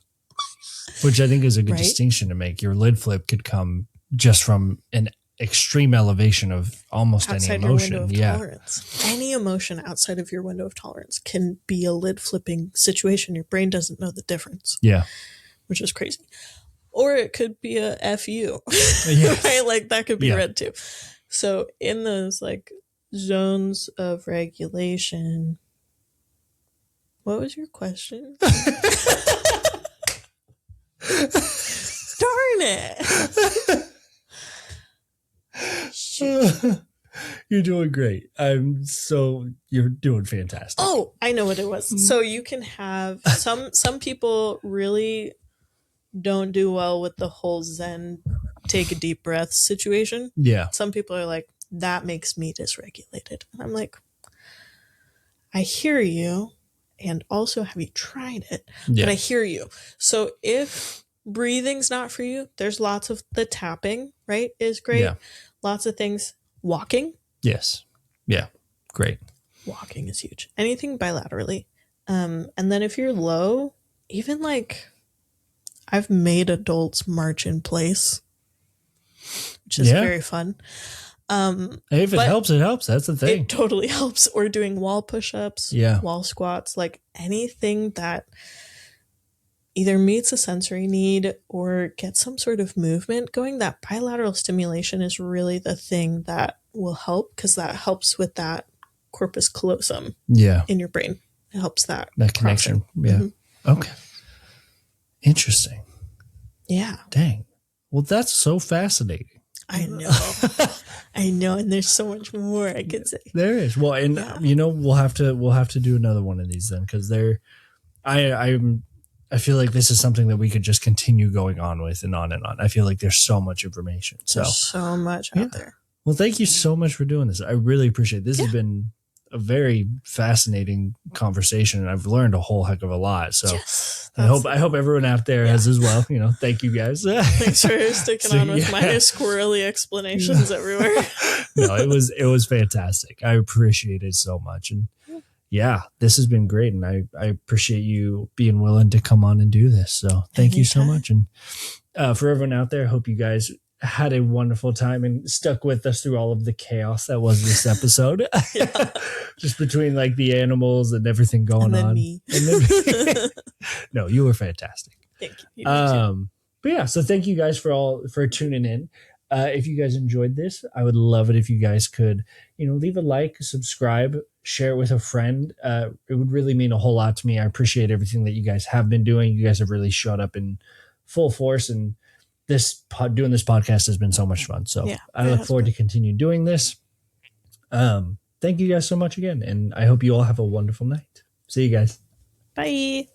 which I think is a good distinction to make. Your lid flip could come just from an extreme elevation of almost outside any emotion. Your window of tolerance. Any emotion outside of your window of tolerance can be a lid flipping situation. Your brain doesn't know the difference. Yeah. Which is crazy. Or it could be a FU. Yes. Right? Like that could be red too. So in those like zones of regulation, what was your question? Darn it. You're doing great. You're doing fantastic. Oh, I know what it was. So you can have some people really don't do well with the whole Zen take a deep breath situation. Yeah. Some people are like, that makes me dysregulated. And I'm like, I hear you. And also, have you tried it? Yeah. But I hear you. So if breathing's not for you, there's lots of the tapping, right? Is great. Yeah. Lots of things. Walking. Yes. Yeah. Great. Walking is huge. Anything bilaterally. And then if you're low, even like I've made adults march in place, which is very fun. Hey, if it helps, it helps. That's the thing. It totally helps. Or doing wall push-ups, wall squats, like anything that either meets a sensory need or gets some sort of movement going. That bilateral stimulation is really the thing that will help because that helps with that corpus callosum in your brain. It helps that connection. Process. Yeah. Mm-hmm. Okay. Interesting. Yeah. Dang. Well, that's so fascinating. I know. I know, and there's so much more I could say. There is. Well, and we'll have to do another one of these then because I feel like this is something that we could just continue going on with and on and on. I feel like there's so much information. There's so much out there. Well, thank you so much for doing this. I really appreciate it. This has been a very fascinating conversation, and I've learned a whole heck of a lot. So I hope everyone out there has as well. Thank you guys. Thanks for sticking on with my squirrely explanations everywhere. No, it was fantastic. I appreciate it so much, and this has been great, and I appreciate you being willing to come on and do this. So thank you so much, and for everyone out there, I hope you guys had a wonderful time and stuck with us through all of the chaos that was this episode. Just between like the animals and everything going on. Me. No, you were fantastic. Thank you. But so thank you guys for tuning in. If you guys enjoyed this, I would love it if you guys could, leave a like, subscribe, share it with a friend. It would really mean a whole lot to me. I appreciate everything that you guys have been doing. You guys have really showed up in full force, and doing this podcast has been so much fun. So I look forward to continue doing this. Thank you guys so much again. And I hope you all have a wonderful night. See you guys. Bye.